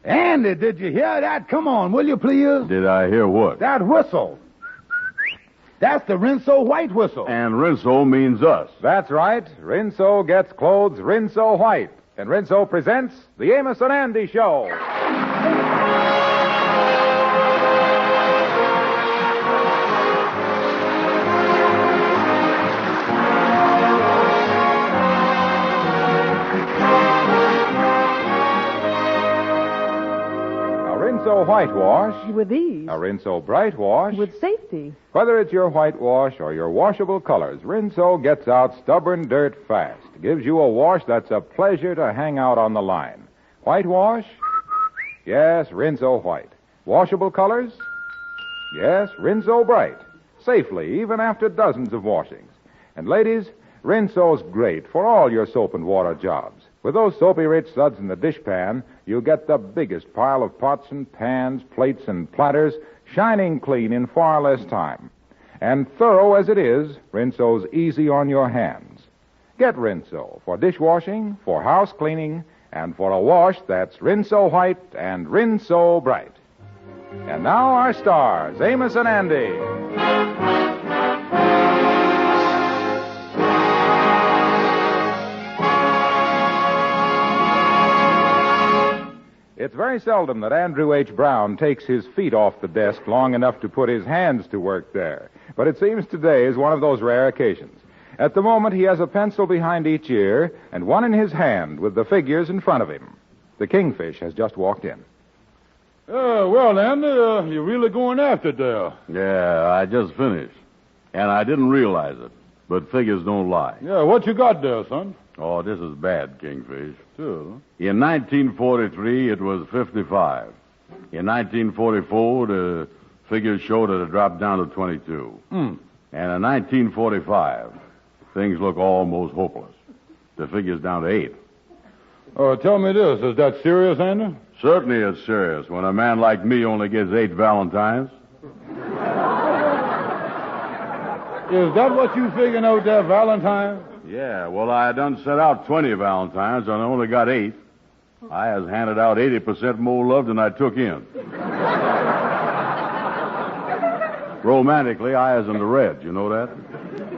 Andy, did you hear that? Come on, will you please? Did I hear what? That whistle. That's the Rinso White whistle. And Rinso means us. That's right. Rinso gets clothes Rinso White. And Rinso presents the Amos and Andy Show. Rinso whitewash. With ease. A Rinso bright wash. With safety. Whether it's your whitewash or your washable colors, Rinso gets out stubborn dirt fast. Gives you a wash that's a pleasure to hang out on the line. Whitewash? Yes, Rinso white. Washable colors? Yes, Rinso bright. Safely, even after dozens of washings. And ladies, Rinso's great for all your soap and water jobs. With those soapy-rich suds in the dishpan, you get the biggest pile of pots and pans, plates and platters, shining clean in far less time. And thorough as it is, Rinso's easy on your hands. Get Rinso for dishwashing, for house cleaning, and for a wash that's Rinso white and Rinso bright. And now our stars, Amos and Andy. It's very seldom that Andrew H. Brown takes his feet off the desk long enough to put his hands to work there. But it seems today is one of those rare occasions. At the moment, he has a pencil behind each ear and one in his hand with the figures in front of him. The Kingfish has just walked in. Well, Andy, you're really going after it there. Yeah, I just finished. And I didn't realize it. But figures don't lie. Yeah, what you got there, son? Oh, this is bad, Kingfish. Sure. In 1943, it was 55. In 1944, the figures showed it had dropped down to 22. And in 1945, things look almost hopeless. The figure's down to 8. Tell me this. Is that serious, Andy? Certainly it's serious when a man like me only gets 8 Valentines. Is that what you figuring out there, Valentine? Yeah, well, I done set out 20 Valentines, and I only got 8. I has handed out 80% more love than I took in. Romantically, I is in the red. You know that?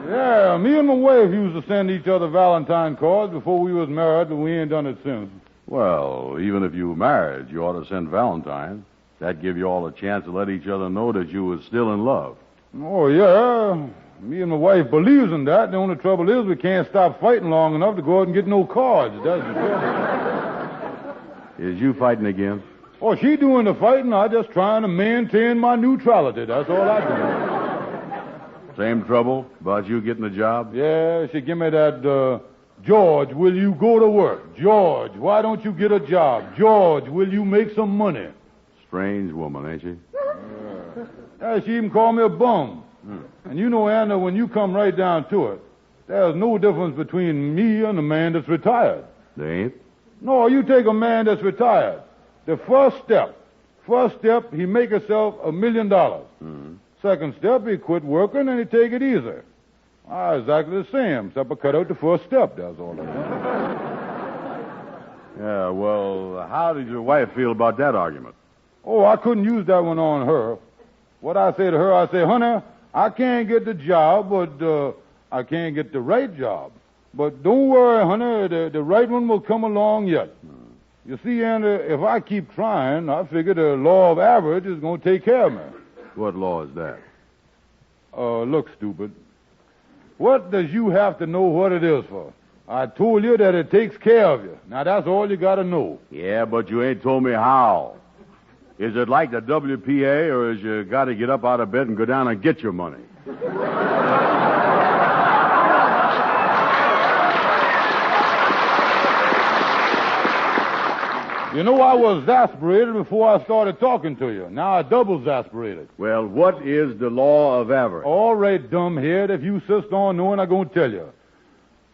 Yeah, me and my wife used to send each other Valentine cards before we was married, but we ain't done it since. Well, even if you married, you ought to send Valentines. That'd give you all a chance to let each other know that you was still in love. Oh, yeah. Me and my wife believes in that. The only trouble is we can't stop fighting long enough to go out and get no cards. That's the trouble. Is you fighting again? Oh, she doing the fighting. I just trying to maintain my neutrality. That's all I do. Same trouble about you getting a job? Yeah, she give me that, George, will you go to work? George, why don't you get a job? George, will you make some money? Strange woman, ain't she? Yeah, she even called me a bum. And you know, Anna, when you come right down to it, there's no difference between me and a man that's retired. There ain't? No, you take a man that's retired. The first step, he make himself $1 million. Second step, he quit working and he take it easy. Exactly the same, except I cut out the first step, that's all I know. Yeah, well, how did your wife feel about that argument? Oh, I couldn't use that one on her. What I say to her, I say, honey, I can't get the job, but I can't get the right job. But don't worry, honey, the right one will come along yet. You see, Andy, if I keep trying, I figure the law of average is going to take care of me. What law is that? Look, stupid. What does you have to know what it is for? I told you that it takes care of you. Now, that's all you got to know. Yeah, but you ain't told me how. Is it like the WPA, or is you got to get up out of bed and go down and get your money? You know, I was exasperated before I started talking to you. Now I double exasperated. Well, what is the law of average? All right, dumbhead, if you insist on knowing, I'm going to tell you.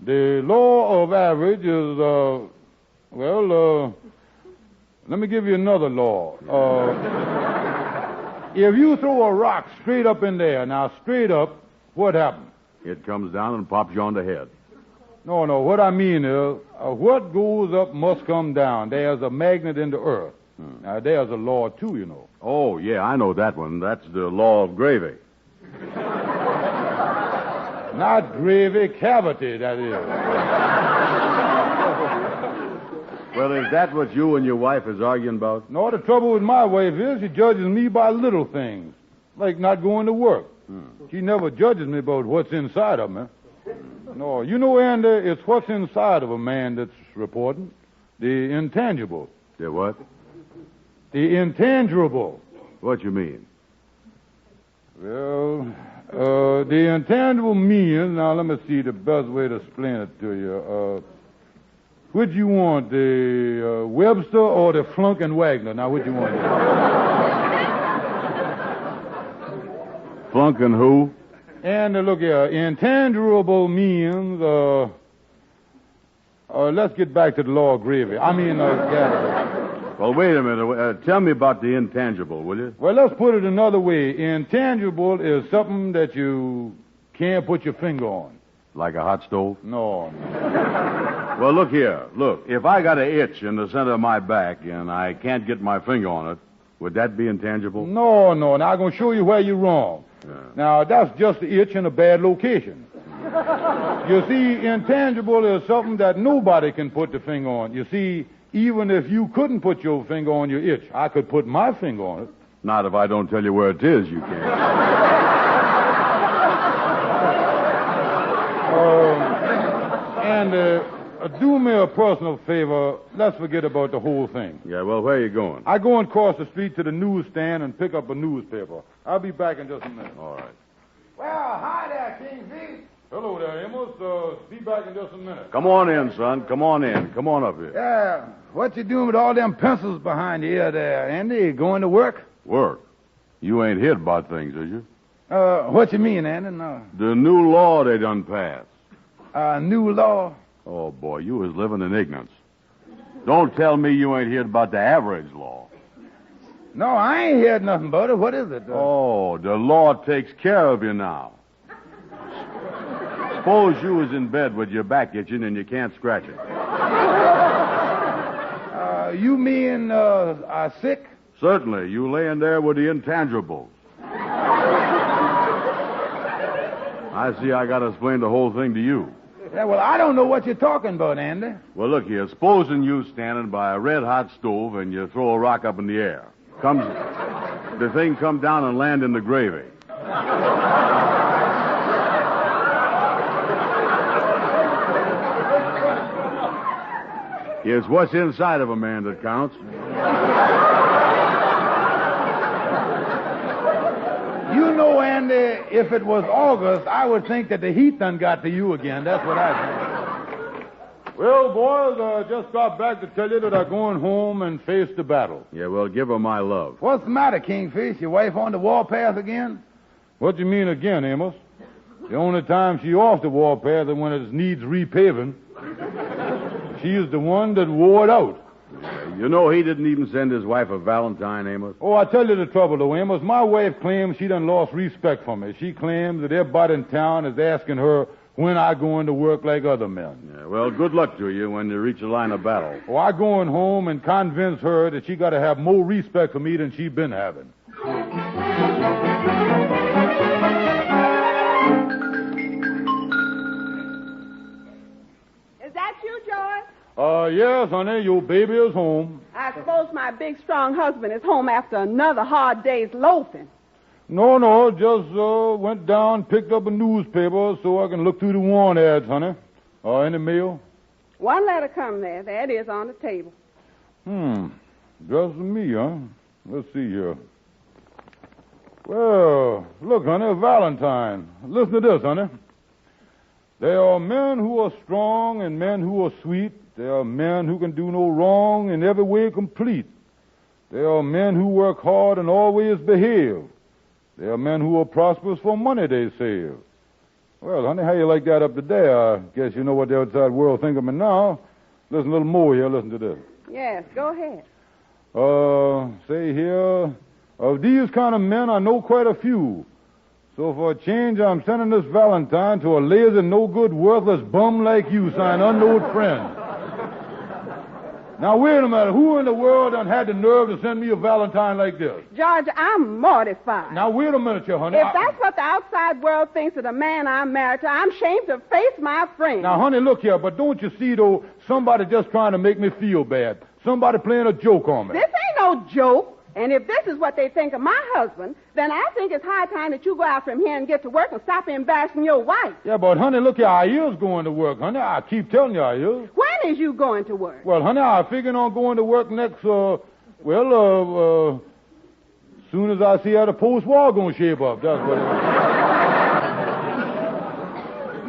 The law of average is, let me give you another law. If you throw a rock straight up in there, now straight up, what happens? It comes down and pops you on the head. No, what I mean is, what goes up must come down. There's a magnet in the earth. Now, there's a law, too, you know. Oh, yeah, I know that one. That's the law of gravy. Not gravy, cavity, that is. Well, is that what you and your wife is arguing about? No, the trouble with my wife is she judges me by little things, like not going to work. She never judges me about what's inside of me. No, you know, Andy, it's what's inside of a man that's important. The intangible. The what? The intangible. What you mean? Well, the intangible means, now let me see the best way to explain it to you. Which you want, the Webster or the Flunkin' Wagner? Now, which you want? Flunkin' who? And look here, intangible means, let's get back to the law of gravy. Well, wait a minute. Tell me about the intangible, will you? Well, let's put it another way. Intangible is something that you can't put your finger on. Like a hot stove? No. Well, look here. Look, if I got an itch in the center of my back and I can't get my finger on it, would that be intangible? No. Now, I'm going to show you where you're wrong. Yeah. Now, that's just the itch in a bad location. You see, intangible is something that nobody can put the finger on. You see, even if you couldn't put your finger on your itch, I could put my finger on it. Not if I don't tell you where it is, you can't. Do me a personal favor. Let's forget about the whole thing. Yeah, well, where are you going? I go across the street to the newsstand and pick up a newspaper. I'll be back in just a minute. All right. Well, hi there, Kingfish. Hello there, Amos. Be back in just a minute. Come on in, son. Come on in. Come on up here. Yeah, what you doing with all them pencils behind your ear there, Andy? Going to work? Work? You ain't hid about things, is you? What you mean, Andy? No. The new law they done passed. New law? Oh, boy, you was living in ignorance. Don't tell me you ain't heard about the average law. No, I ain't heard nothing about it. What is it? Oh, the law takes care of you now. Suppose you was in bed with your back itching and you can't scratch it. You mean, sick? Certainly. You laying there with the intangibles. I see I got to explain the whole thing to you. Yeah, well, I don't know what you're talking about, Andy. Well, look here. Supposing you standing by a red-hot stove and you throw a rock up in the air. The thing come down and land in the gravy. It's what's inside of a man that counts. You know, Andy, if it was August, I would think that the heat done got to you again. That's what I think. Well, boys, I just got back to tell you that I'm going home and face the battle. Yeah, well, give her my love. What's the matter, Kingfish? Your wife on the warpath again? What do you mean again, Amos? The only time she off the warpath is when it needs repaving. She's the one that wore it out. You know he didn't even send his wife a Valentine, Amos. Oh, I tell you the trouble, though, Amos. My wife claims she done lost respect for me. She claims that everybody in town is asking her when I go into work like other men. Yeah, well, good luck to you when you reach the line of battle. Oh, I going home and convince her that she got to have more respect for me than she been having. Is that you, George? Yes, honey, your baby is home. I suppose my big, strong husband is home after another hard day's loafing. No, just went down, picked up a newspaper so I can look through the want ads, honey. In the mail? One letter come there. There it is on the table. Just me, huh? Let's see here. Well, look, honey, Valentine. Listen to this, honey. There are men who are strong and men who are sweet. There are men who can do no wrong and every way complete. There are men who work hard and always behave. There are men who are prosperous for money they save. Well, honey, how you like that up to there? I guess you know what the outside world think of me now. Listen a little more here. Listen to this. Yes, go ahead. Say here, of these kind of men, I know quite a few. So for a change, I'm sending this Valentine to a lazy, no-good, worthless bum like you, signed unknown friend. Now, wait a minute. Who in the world done had the nerve to send me a Valentine like this? George, I'm mortified. Now, wait a minute here, honey. If that's what the outside world thinks of the man I'm married to, I'm ashamed to face my friends. Now, honey, look here. But don't you see, though, somebody just trying to make me feel bad. Somebody playing a joke on me. This ain't no joke. And if this is what they think of my husband, then I think it's high time that you go out from here and get to work and stop embarrassing your wife. Yeah, but, honey, look here. I is going to work, honey. I keep telling you I is. When is you going to work? Well, honey, I figuring on going to work next, soon as I see how the post-war going to shape up. That's what it is.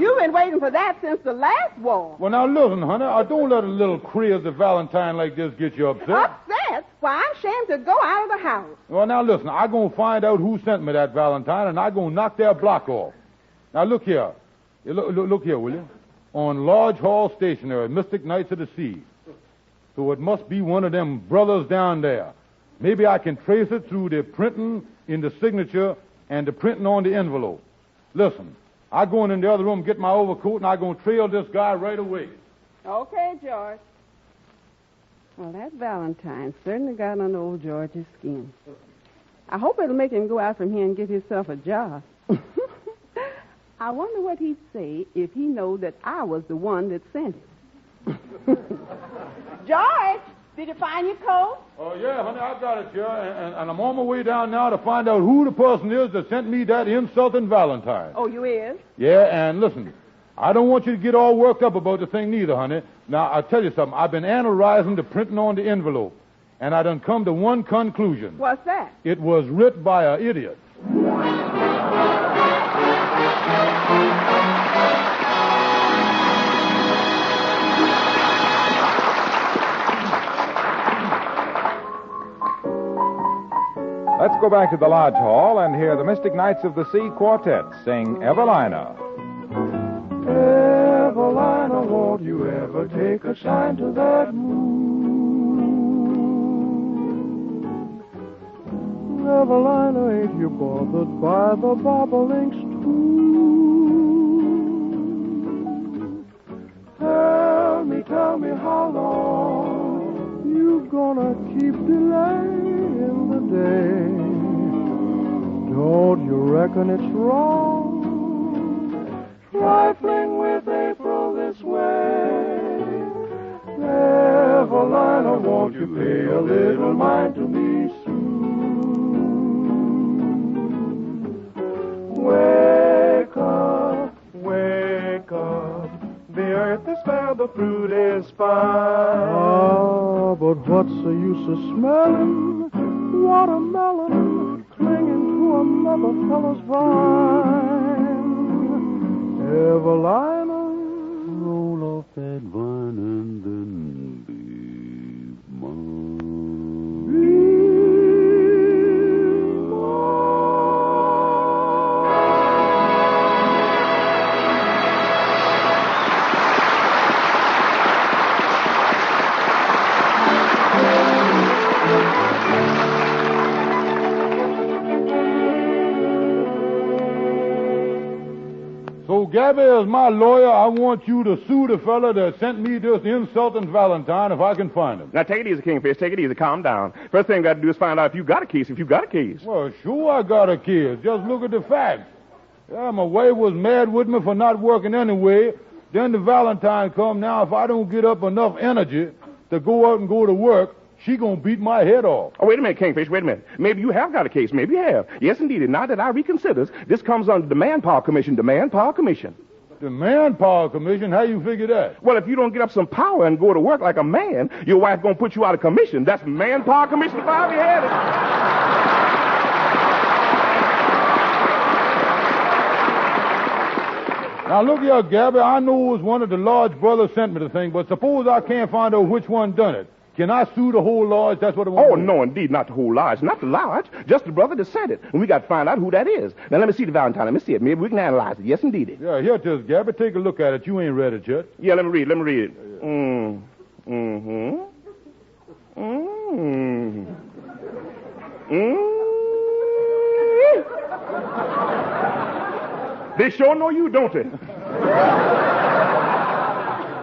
You've been waiting for that since the last war. Well, now, listen, honey, I don't let a little crazy Valentine like this get you upset. Upset? Why, I'm ashamed to go out of the house. Well, now, listen, I'm going to find out who sent me that Valentine, and I'm going to knock their block off. Now, look here. Look here, will you? On Lodge Hall Stationery, Mystic Knights of the Sea. So it must be one of them brothers down there. Maybe I can trace it through the printing in the signature and the printing on the envelope. Listen, I'm going in the other room, get my overcoat, and I'm going to trail this guy right away. Okay, George. Well, that Valentine certainly got under old George's skin. I hope it'll make him go out from here and get himself a job. I wonder what he'd say if he knowed that I was the one that sent it. George, did you find your coat? Oh, yeah, honey, I got it here, and I'm on my way down now to find out who the person is that sent me that insulting Valentine. Oh, you is? Yeah, and listen, I don't want you to get all worked up about the thing neither, honey. Now, I'll tell you something. I've been analyzing the printing on the envelope, and I done come to one conclusion. What's that? It was writ by an idiot. Let's go back to the Lodge Hall and hear the Mystic Knights of the Sea Quartet sing Evelina. Evelina, won't you ever take a shine to that moon? Evelina, ain't you bothered by the bobolinks too? Tell me how long you gonna keep delaying the day? Don't you reckon it's wrong, trifling with April this way? Evelina, won't you pay a little mind to me soon? Wake up, wake up. The earth is fair, the fruit is fine. Ah, but what's the use of smelling watermelon clinging to another fellow's vine? Evelina, roll off that vine and then be mine. Be So, Gabby, as my lawyer, I want you to sue the fella that sent me this insulting Valentine if I can find him. Now, take it easy, Kingfish. Take it easy. Calm down. First thing we got to do is find out if you got a case. Well, sure I got a case. Just look at the facts. Yeah, my wife was mad with me for not working anyway. Then the Valentine come. Now, if I don't get up enough energy to go out and go to work, she gonna beat my head off. Oh, wait a minute, Kingfish. Wait a minute. Maybe you have got a case. Maybe you have. Yes, indeed. And now that I reconsider, this comes under the Manpower Commission. The Manpower Commission. The Manpower Commission? How you figure that? Well, if you don't get up some power and go to work like a man, your wife gonna put you out of commission. That's Manpower Commission if I ever had it. Now, look here, Gabby. I know it was one of the Lodge brothers sent me the thing, but suppose I can't find out which one done it. Can I sue the whole lodge? That's what I want. Oh, no, indeed, not the whole lodge. Not the lodge. Just the brother that sent it. And we got to find out who that is. Now, let me see the Valentine. Let me see it. Maybe we can analyze it. Yes, indeed. Yeah, here it is, Gabby. Take a look at it. You ain't read it yet. Yeah, let me read it. They sure know you, don't they?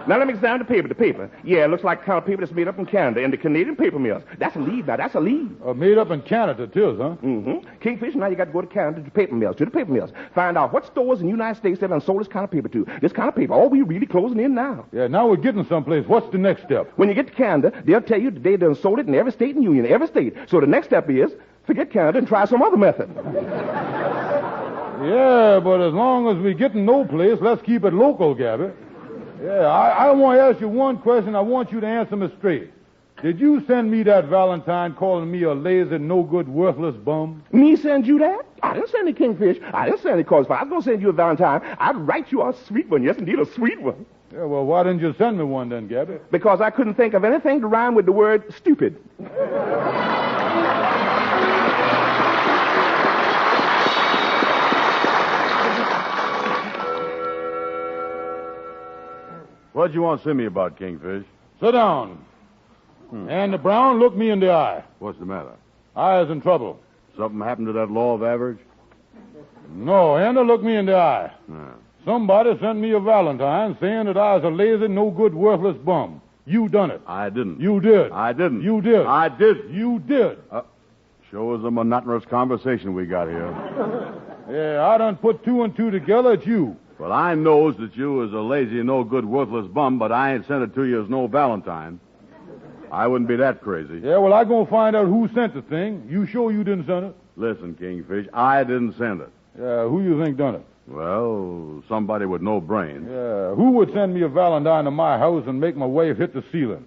Now let me examine the paper. The paper. Yeah, it looks like kind of paper that's made up in Canada in the Canadian paper mills. That's a lead now. That's a lead. Made up in Canada, too, huh? Mm-hmm. Kingfish, now you got to go to Canada to the paper mills. Find out what stores in the United States have sold this kind of paper to. This kind of paper. Oh, we're really closing in now. Yeah, now we're getting someplace. What's the next step? When you get to Canada, they'll tell you that they done sold it in every state in the Union, every state. So the next step is forget Canada and try some other method. Yeah, but as long as we getting no place, let's keep it local, Gabby. Yeah, I want to ask you one question. I want you to answer me straight. Did you send me that Valentine calling me a lazy, no-good, worthless bum? Me send you that? I didn't send any Kingfish. I didn't send any calls. If I was going to send you a Valentine, I'd write you a sweet one. Yes, indeed, a sweet one. Yeah, well, why didn't you send me one then, Gabby? Because I couldn't think of anything to rhyme with the word stupid. What'd you want to see me about, Kingfish? Sit down. Andy Brown, look me in the eye. What's the matter? I is in trouble. Something happened to that law of average? No, Andy, look me in the eye. Yeah. Somebody sent me a Valentine saying that I was a lazy, no-good, worthless bum. You done it. I didn't. You did. I didn't. You did. I did. You did. Shows a monotonous conversation we got here. Yeah, I done put two and two together. It's you. Well, I knows that you was a lazy, no-good, worthless bum, but I ain't sent it to you as no Valentine. I wouldn't be that crazy. Yeah, well, I gonna find out who sent the thing. You sure you didn't send it? Listen, Kingfish, I didn't send it. Yeah, who you think done it? Well, somebody with no brains. Yeah, who would send me a Valentine to my house and make my wife hit the ceiling?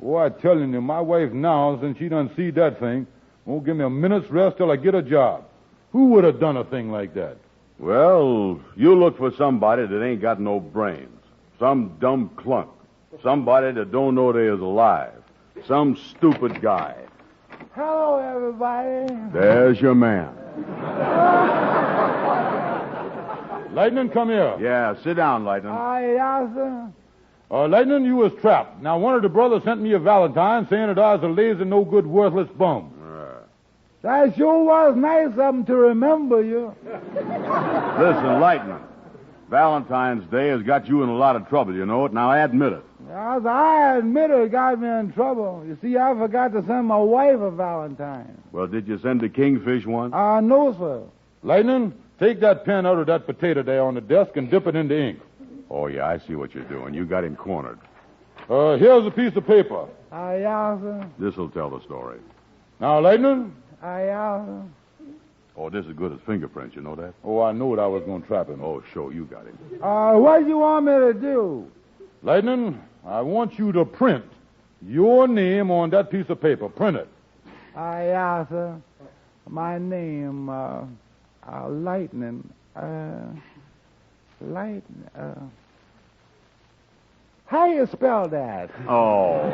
Oh, I'm telling you, my wife now, since she done see that thing, won't give me a minute's rest till I get a job. Who would have done a thing like that? Well, you look for somebody that ain't got no brains. Some dumb clunk. Somebody that don't know they is alive. Some stupid guy. Hello, everybody. There's your man. Lightning, come here. Yeah, sit down, Lightning. Yes, sir. Lightning, you was trapped. Now, one of the brothers sent me a Valentine saying that I was a lazy, no-good, worthless bum. That sure was nice of them to remember you. Listen, Lightning, Valentine's Day has got you in a lot of trouble, you know it. Now, admit it. Yes, I admit it got me in trouble. You see, I forgot to send my wife a Valentine. Well, did you send the Kingfish one? No, sir. Lightning, take that pen out of that potato there on the desk and dip it into ink. Oh, yeah, I see what you're doing. You got him cornered. Here's a piece of paper. Yes, sir. This'll tell the story. Now, Lightning. Yes, sir. Oh, this is good as fingerprints, you know that? Oh, I knew it. I was going to trap him. Oh, sure, you got him. What do you want me to do? Lightning, I want you to print your name on that piece of paper. Print it. Yes, sir. My name, Lightning. Lightning. How you spell that? Oh.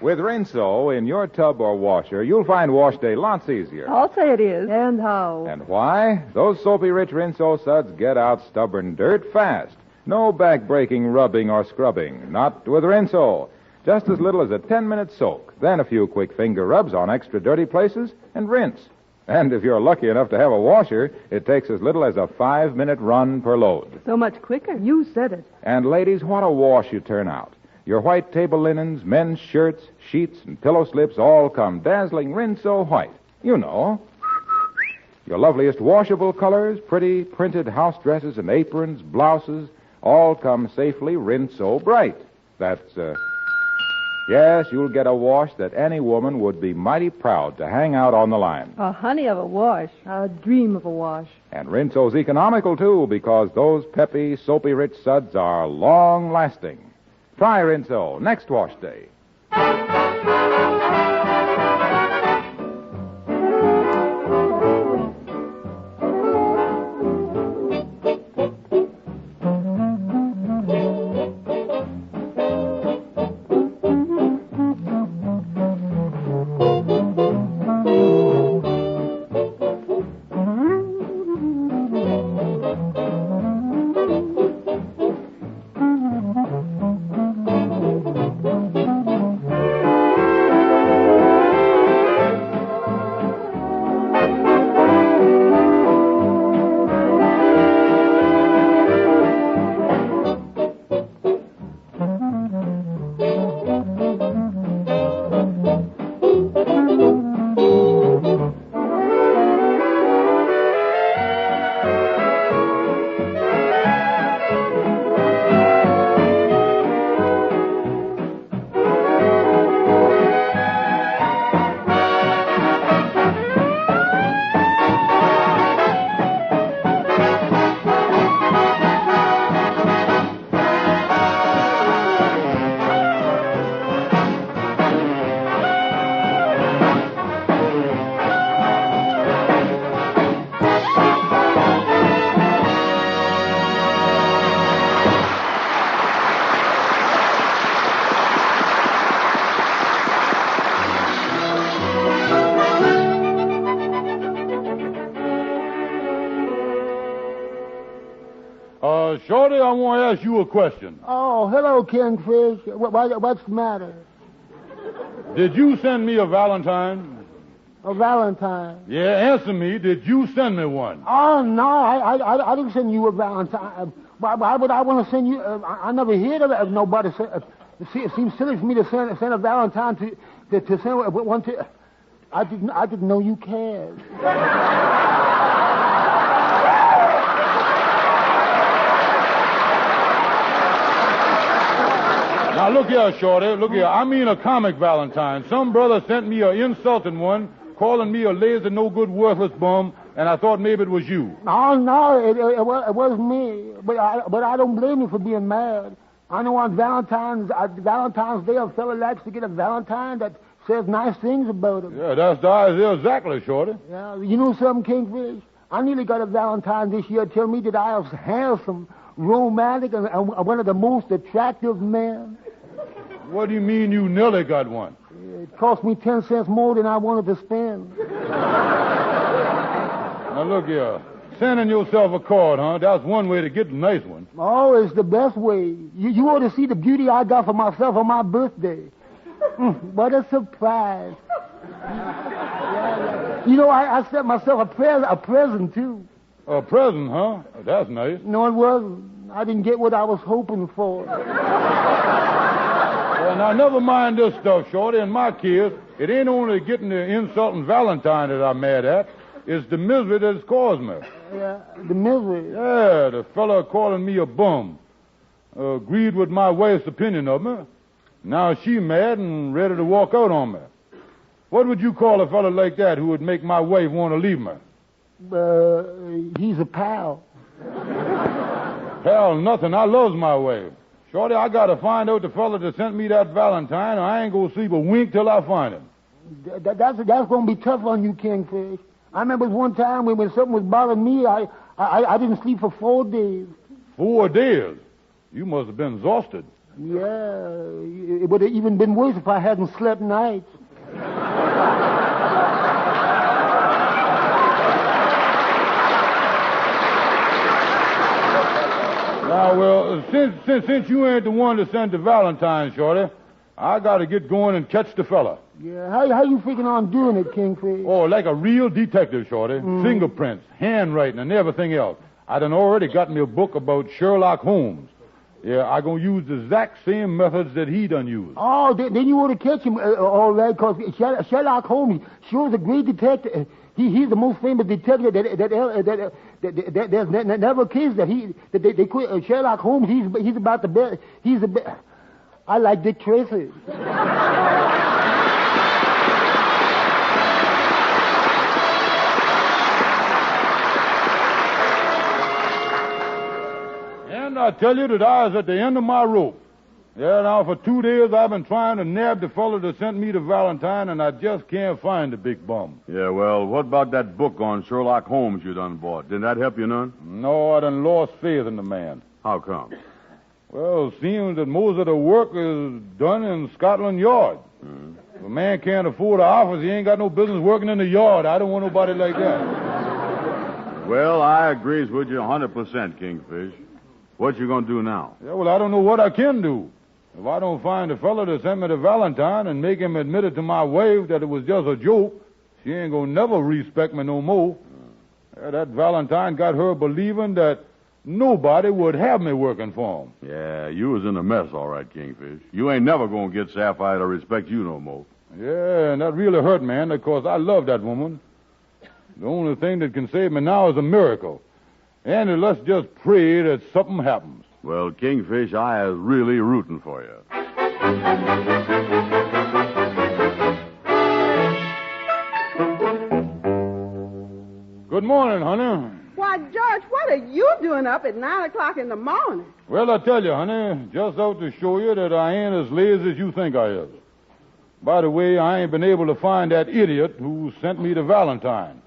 With Rinso in your tub or washer, you'll find wash day lots easier. I'll say it is. And how? And why? Those soapy-rich Rinso suds get out stubborn dirt fast. No back-breaking rubbing or scrubbing. Not with Rinso. Just as little as a 10-minute soak. Then a few quick finger rubs on extra dirty places and rinse. And if you're lucky enough to have a washer, it takes as little as a 5-minute run per load. So much quicker. You said it. And ladies, what a wash you turn out. Your white table linens, men's shirts, sheets, and pillow slips all come dazzling Rinso white. You know. Your loveliest washable colors, pretty printed house dresses and aprons, blouses, all come safely Rinso bright. Yes, you'll get a wash that any woman would be mighty proud to hang out on the line. A honey of a wash. A dream of a wash. And Rinso's economical, too, because those peppy, soapy-rich suds are long-lasting. Try Rinso next wash day. Shorty, I want to ask you a question. Oh, hello, Kingfish. What's the matter? Did you send me a Valentine? A Valentine? Yeah, answer me. Did you send me one? Oh, no, I didn't send you a Valentine. Why would I want to send you? I never heard of nobody. It seems silly for me to send a Valentine to send one to. I didn't know you cared. Now, look here, Shorty. Look here. I mean a comic Valentine. Some brother sent me an insulting one, calling me a lazy, no-good, worthless bum, and I thought maybe it was you. Oh, no, it was me. But I don't blame you for being mad. I know on Valentine's Day, a fella likes to get a Valentine that says nice things about him. Yeah, that's the idea exactly, Shorty. Yeah, you know something, Kingfish? I nearly got a Valentine this year tell me that I was handsome, romantic, and one of the most attractive men. What do you mean you nearly got one? It cost me 10 cents more than I wanted to spend. Now, look here. Sending yourself a card, huh? That's one way to get a nice one. Oh, it's the best way. You ought to see the beauty I got for myself on my birthday. What a surprise. Yeah. You know, I sent myself a present, too. A present, huh? That's nice. No, it wasn't. I didn't get what I was hoping for. Well, now, never mind this stuff, Shorty. In my case, it ain't only getting the insulting Valentine that I'm mad at. It's the misery that it's caused me. Yeah, the misery. Yeah, the fella calling me a bum. Agreed with my wife's opinion of me. Now she mad and ready to walk out on me. What would you call a fella like that who would make my wife want to leave me? He's a pal. Hell, nothing. I loves my wife. Shorty, I gotta find out the fella that sent me that Valentine, or I ain't gonna sleep a wink till I find him. That's gonna be tough on you, Kingfish. I remember one time when something was bothering me, I didn't sleep for 4 days. 4 days? You must have been exhausted. Yeah, it would have even been worse if I hadn't slept nights. Now, well, since you ain't the one to send the Valentine, Shorty, I gotta get going and catch the fella. Yeah, how you figuring on doing it, Kingfish? Oh, like a real detective, Shorty. Fingerprints, handwriting, and everything else. I done already got me a book about Sherlock Holmes. Yeah, I gonna use the exact same methods that he done used. Oh, then you ought to catch him, all right, because Sherlock Holmes sure is a great detective. He's the most famous detective that there's never a case that they quit. Sherlock Holmes, he's about the best. He's the best. I like Dick Tracy. And I tell you that I was at the end of my rope. Yeah, now for 2 days I've been trying to nab the fellow that sent me the Valentine, and I just can't find the big bum. Yeah, well, what about that book on Sherlock Holmes you done bought? Didn't that help you none? No, I done lost faith in the man. How come? Well, it seems that most of the work is done in Scotland Yard. If a man can't afford an office, he ain't got no business working in the yard. I don't want nobody like that. Well, I agrees with you 100%, Kingfish. What you gonna do now? Yeah, well, I don't know what I can do. If I don't find the fella that sent me the Valentine and make him admit it to my wife that it was just a joke, she ain't gonna never respect me no more. Yeah, that Valentine got her believing that nobody would have me working for him. Yeah, you was in a mess, all right, Kingfish. You ain't never gonna get Sapphire to respect you no more. Yeah, and that really hurt, man, because I love that woman. The only thing that can save me now is a miracle. And let's just pray that something happens. Well, Kingfish, I is really rooting for you. Good morning, honey. Why, George, what are you doing up at 9 o'clock in the morning? Well, I tell you, honey, just out to show you that I ain't as lazy as you think I is. By the way, I ain't been able to find that idiot who sent me the Valentine.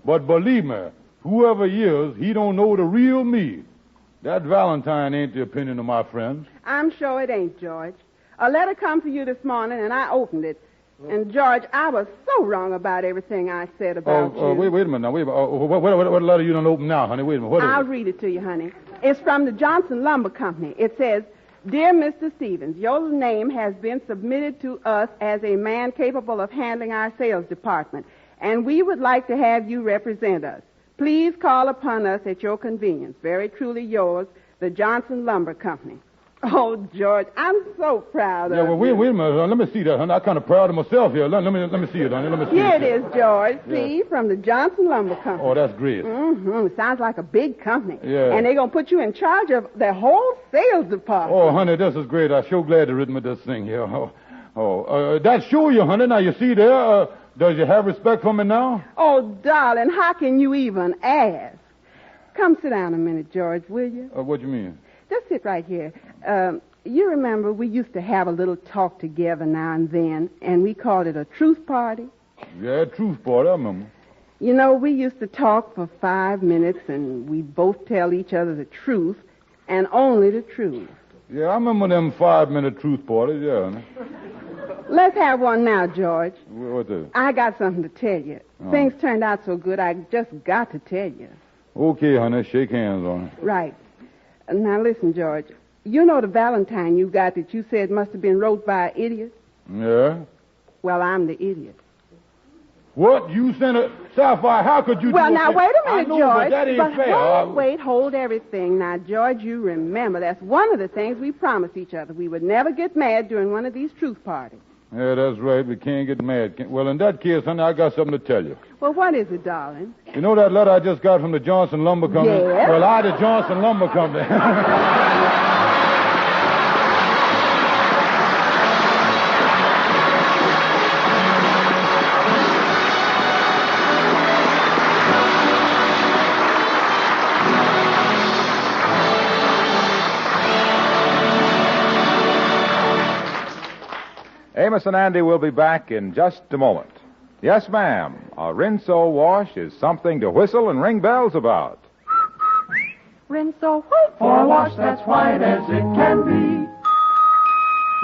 But believe me, whoever he is, he don't know the real me. That Valentine ain't the opinion of my friends. I'm sure it ain't, George. A letter come to you this morning, and I opened it. And, George, I was so wrong about everything I said about you. Wait a minute now. What letter you done open now, honey? Wait a minute. I'll read it to you, honey. It's from the Johnson Lumber Company. It says, Dear Mr. Stevens, your name has been submitted to us as a man capable of handling our sales department, and we would like to have you represent us. Please call upon us at your convenience. Very truly yours, the Johnson Lumber Company. Oh, George, I'm so proud of you. Yeah, well, wait a minute. Let me see that, honey. I'm kind of proud of myself here. Let me see it, honey. Let me see Here it. it is, George. See, from the Johnson Lumber Company. Oh, that's great. Mm-hmm. Sounds like a big company. Yeah. And they're going to put you in charge of their whole sales department. Oh, honey, this is great. I'm so glad to written with this thing here. That show you, honey. Now, you see there, does you have respect for me now? Oh, darling, how can you even ask? Come sit down a minute, George, will you? What do you mean? Just sit right here. You remember we used to have a little talk together now and then, and we called it a truth party? Yeah, truth party, I remember. You know, we used to talk for 5 minutes, and we'd both tell each other the truth, and only the truth. Yeah, I remember them 5-minute truth parties, yeah, honey. Let's have one now, George. What's that? I got something to tell you. Oh. Things turned out so good, I just got to tell you. Okay, honey, shake hands on it. Right. Now, listen, George. You know the Valentine you got that you said must have been wrote by an idiot? Yeah? Well, I'm the idiot. What? You sent a... Sapphire, how could you Well, do now, that? wait a minute, I know, George. but that ain't fair. Wait, hold everything. Now, George, you remember, that's one of the things we promised each other. We would never get mad during one of these truth parties. Yeah, that's right. We can't get mad. Well, in that case, honey, I got something to tell you. Well, what is it, darling? You know that letter I just got from the Johnson Lumber Company? Yes. Well, I, the Johnson Lumber Company. Amos and Andy will be back in just a moment. Yes, ma'am, a Rinso wash is something to whistle and ring bells about. Rinso white For a wash that's white as it can be.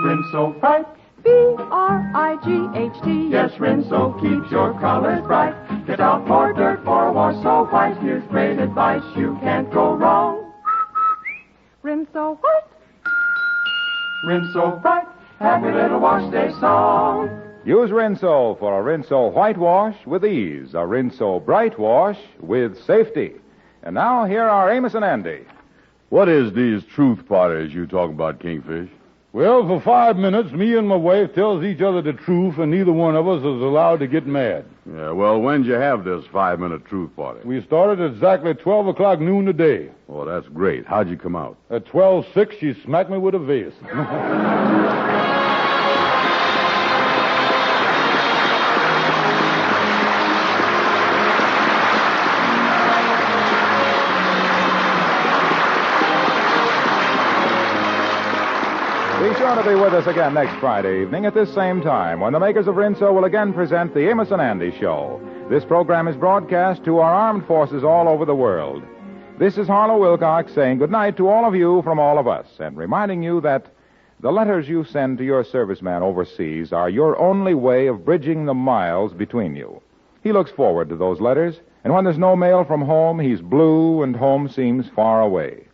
Rinso bright. B-R-I-G-H-T. Yes, Rinso keeps your colors bright. Get out more dirt for a wash so white. Here's great advice, you can't go wrong. Rinso white. Rinso bright. Happy little wash day song. Use Rinso for a Rinso white wash with ease, a Rinso bright wash with safety. And now here are Amos and Andy. What is these truth parties you talk about, Kingfish? Well, for 5 minutes, me and my wife tells each other the truth, and neither one of us is allowed to get mad. Yeah, well, when'd you have this 5-minute truth party? We started at exactly 12 o'clock noon today. Oh, that's great. How'd you come out? At 12:06, she smacked me with a vase. Be sure to be with us again next Friday evening at this same time when the makers of Rinso will again present the Amos and Andy Show. This program is broadcast to our armed forces all over the world. This is Harlow Wilcox saying goodnight to all of you from all of us and reminding you that the letters you send to your serviceman overseas are your only way of bridging the miles between you. He looks forward to those letters, and when there's no mail from home, he's blue and home seems far away.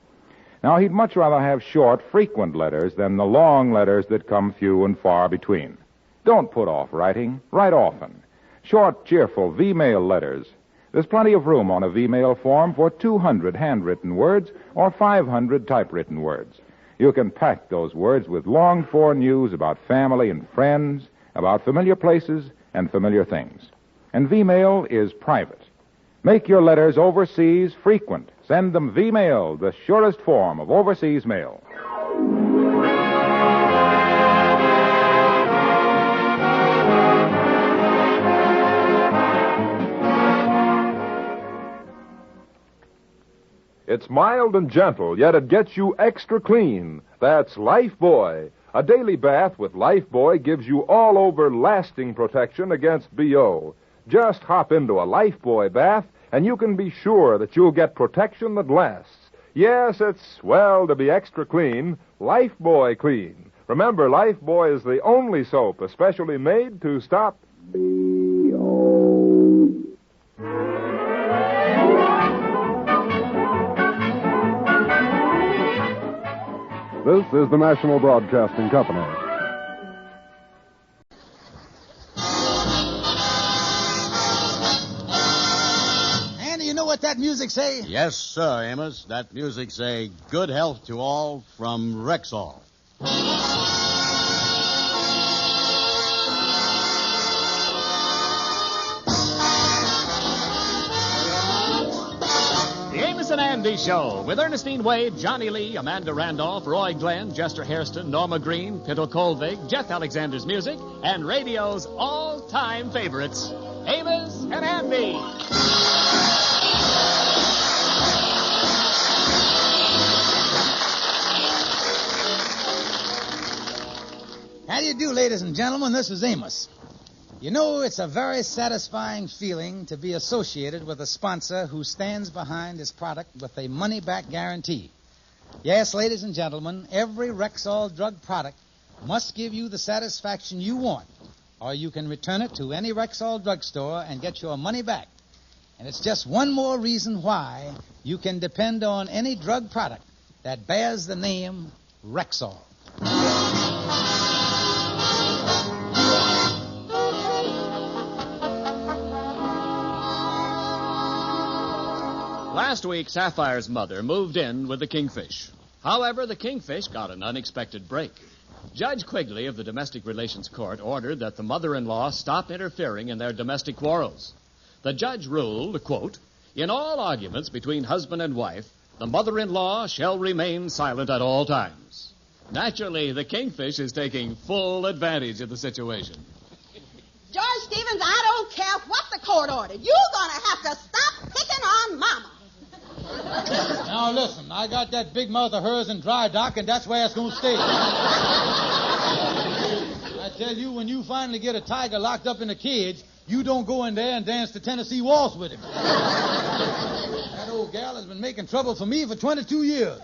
Now, he'd much rather have short, frequent letters than the long letters that come few and far between. Don't put off writing. Write often. Short, cheerful V-mail letters. There's plenty of room on a V-mail form for 200 handwritten words or 500 typewritten words. You can pack those words with longed-for news about family and friends, about familiar places and familiar things. And V-mail is private. Make your letters overseas frequent. Send them V-mail, the surest form of overseas mail. It's mild and gentle, yet it gets you extra clean. That's Lifebuoy. A daily bath with Lifebuoy gives you all-over lasting protection against BO. Just hop into a Lifebuoy bath, and you can be sure that you'll get protection that lasts. Yes, it's, well, to be extra clean, Lifebuoy clean. Remember, Lifebuoy is the only soap especially made to stop BO. This is the National Broadcasting Company. Andy, you know what that music say? Yes, sir, Amos. That music say, good health to all from Rexall. The Amos and Andy Show with Ernestine Wade, Johnny Lee, Amanda Randolph, Roy Glenn, Jester Hairston, Norma Green, Pinto Colvig, Jeff Alexander's music, and radio's all-time favorites, Amos and Andy. How do you do, ladies and gentlemen? This is Amos. You know, it's a very satisfying feeling to be associated with a sponsor who stands behind his product with a money-back guarantee. Yes, ladies and gentlemen, every Rexall drug product must give you the satisfaction you want, or you can return it to any Rexall drugstore and get your money back. And it's just one more reason why you can depend on any drug product that bears the name Rexall. Last week, Sapphire's mother moved in with the Kingfish. However, the Kingfish got an unexpected break. Judge Quigley of the Domestic Relations Court ordered that the mother-in-law stop interfering in their domestic quarrels. The judge ruled, quote, in all arguments between husband and wife, the mother-in-law shall remain silent at all times. Naturally, the Kingfish is taking full advantage of the situation. George Stevens, I don't care what the court ordered. You're going to have to stop picking on Mama. Now, listen, I got that big mouth of hers in dry dock, and that's where it's going to stay. I tell you, when you finally get a tiger locked up in a cage, you don't go in there and dance the Tennessee waltz with him. That old gal has been making trouble for me for 22 years.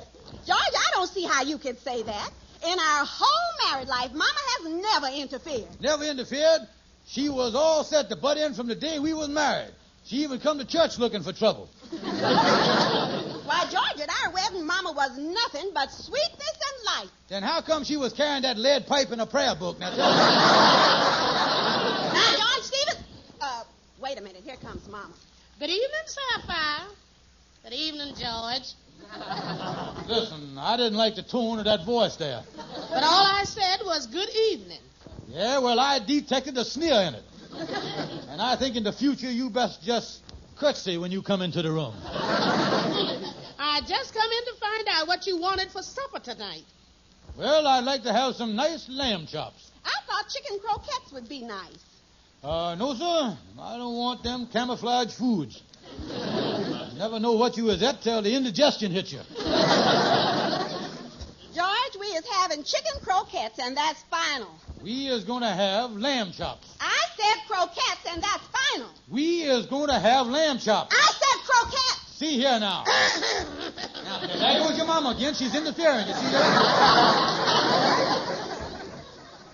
George, I don't see how you could say that. In our whole married life, Mama has never interfered. Never interfered? She was all set to butt in from the day we was married. She even come to church looking for trouble. Why, George, at our wedding, Mama was nothing but sweetness and light. Then how come she was carrying that lead pipe in a prayer book? Now, tell me. Now, George Stevens, wait a minute. Here comes Mama. Good evening, Sapphire. Good evening, George. Listen, I didn't like the tone of that voice there. But all I said was good evening. Yeah, well, I detected a sneer in it. And I think in the future you best just curtsy when you come into the room. I just come in to find out what you wanted for supper tonight. Well, I'd like to have some nice lamb chops. I thought chicken croquettes would be nice. No, sir. I don't want them camouflage foods. You never know what you was at till the indigestion hits you. George, we is having chicken croquettes, and that's final. We is going to have lamb chops. I said croquettes, and that's final. We is going to have lamb chops. I said croquettes. See here now. Now, there goes your mama again. She's interfering. You see that?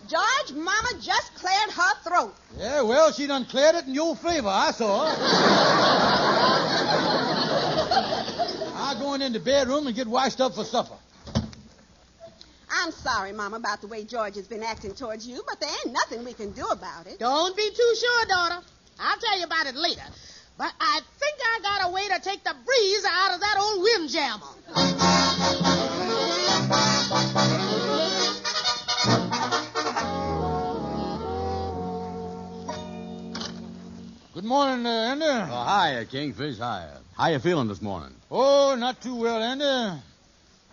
George, Mama just cleared her throat. Yeah, well, she done cleared it in your favor. I saw her. I'm going in the bedroom and get washed up for supper. I'm sorry, Mama, about the way George has been acting towards you, but there ain't nothing we can do about it. Don't be too sure, daughter. I'll tell you about it later. But I think I got a way to take the breeze out of that old windjammer. Good morning, Andy. Oh, hi, Kingfish. Hi. How you feeling this morning? Oh, not too well, Andy.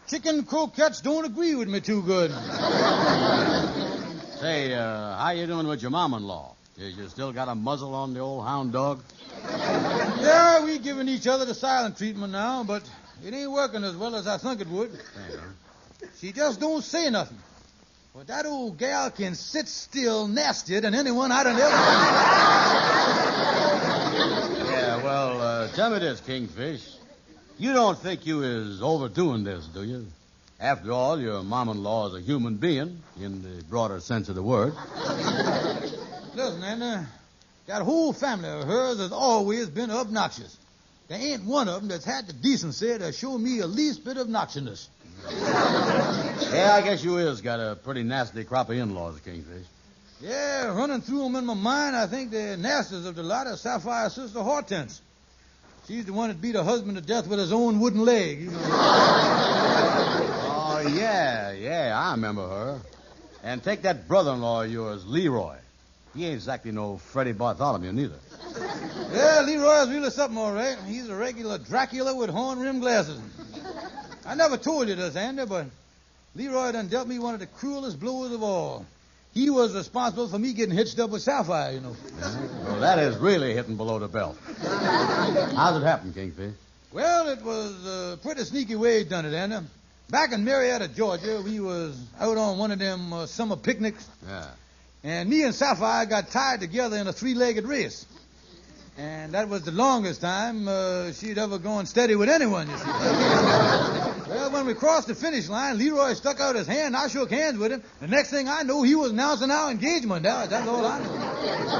Chicken croquettes don't agree with me too good. Say, how you doing with your mom-in-law? You still got a muzzle on the old hound dog? Yeah, we giving each other the silent treatment now, but it ain't working as well as I think it would. She just don't say nothing. But that old gal can sit still nastier than anyone I done ever... Yeah, well, tell me this, Kingfish. You don't think you is overdoing this, do you? After all, your mom-in-law is a human being, in the broader sense of the word. Listen, Andy, that whole family of hers has always been obnoxious. There ain't one of them that's had the decency to show me a least bit of obnoxiousness. Yeah, I guess you is got a pretty nasty crop of in-laws, Kingfish. Yeah, running through them in my mind, I think the nastiest of the lot is Sapphire's sister Hortense. She's the one that beat her husband to death with his own wooden leg, you know. Oh, yeah, I remember her. And take that brother-in-law of yours, Leroy. He ain't exactly no Freddie Bartholomew, neither. Yeah, Leroy's really something, all right. He's a regular Dracula with horn-rimmed glasses. I never told you this, Andy, but Leroy done dealt me one of the cruelest blows of all. He was responsible for me getting hitched up with Sapphire, you know. Well, that is really hitting below the belt. How's it happen, Kingfish? Well, it was a pretty sneaky way he done it, Andy. Back in Marietta, Georgia, we was out on one of them summer picnics. Yeah. And me and Sapphire got tied together in a three-legged race. And that was the longest time she'd ever gone steady with anyone, you see. Well, when we crossed the finish line, Leroy stuck out his hand. I shook hands with him. The next thing I knew, he was announcing our engagement. That's all I knew.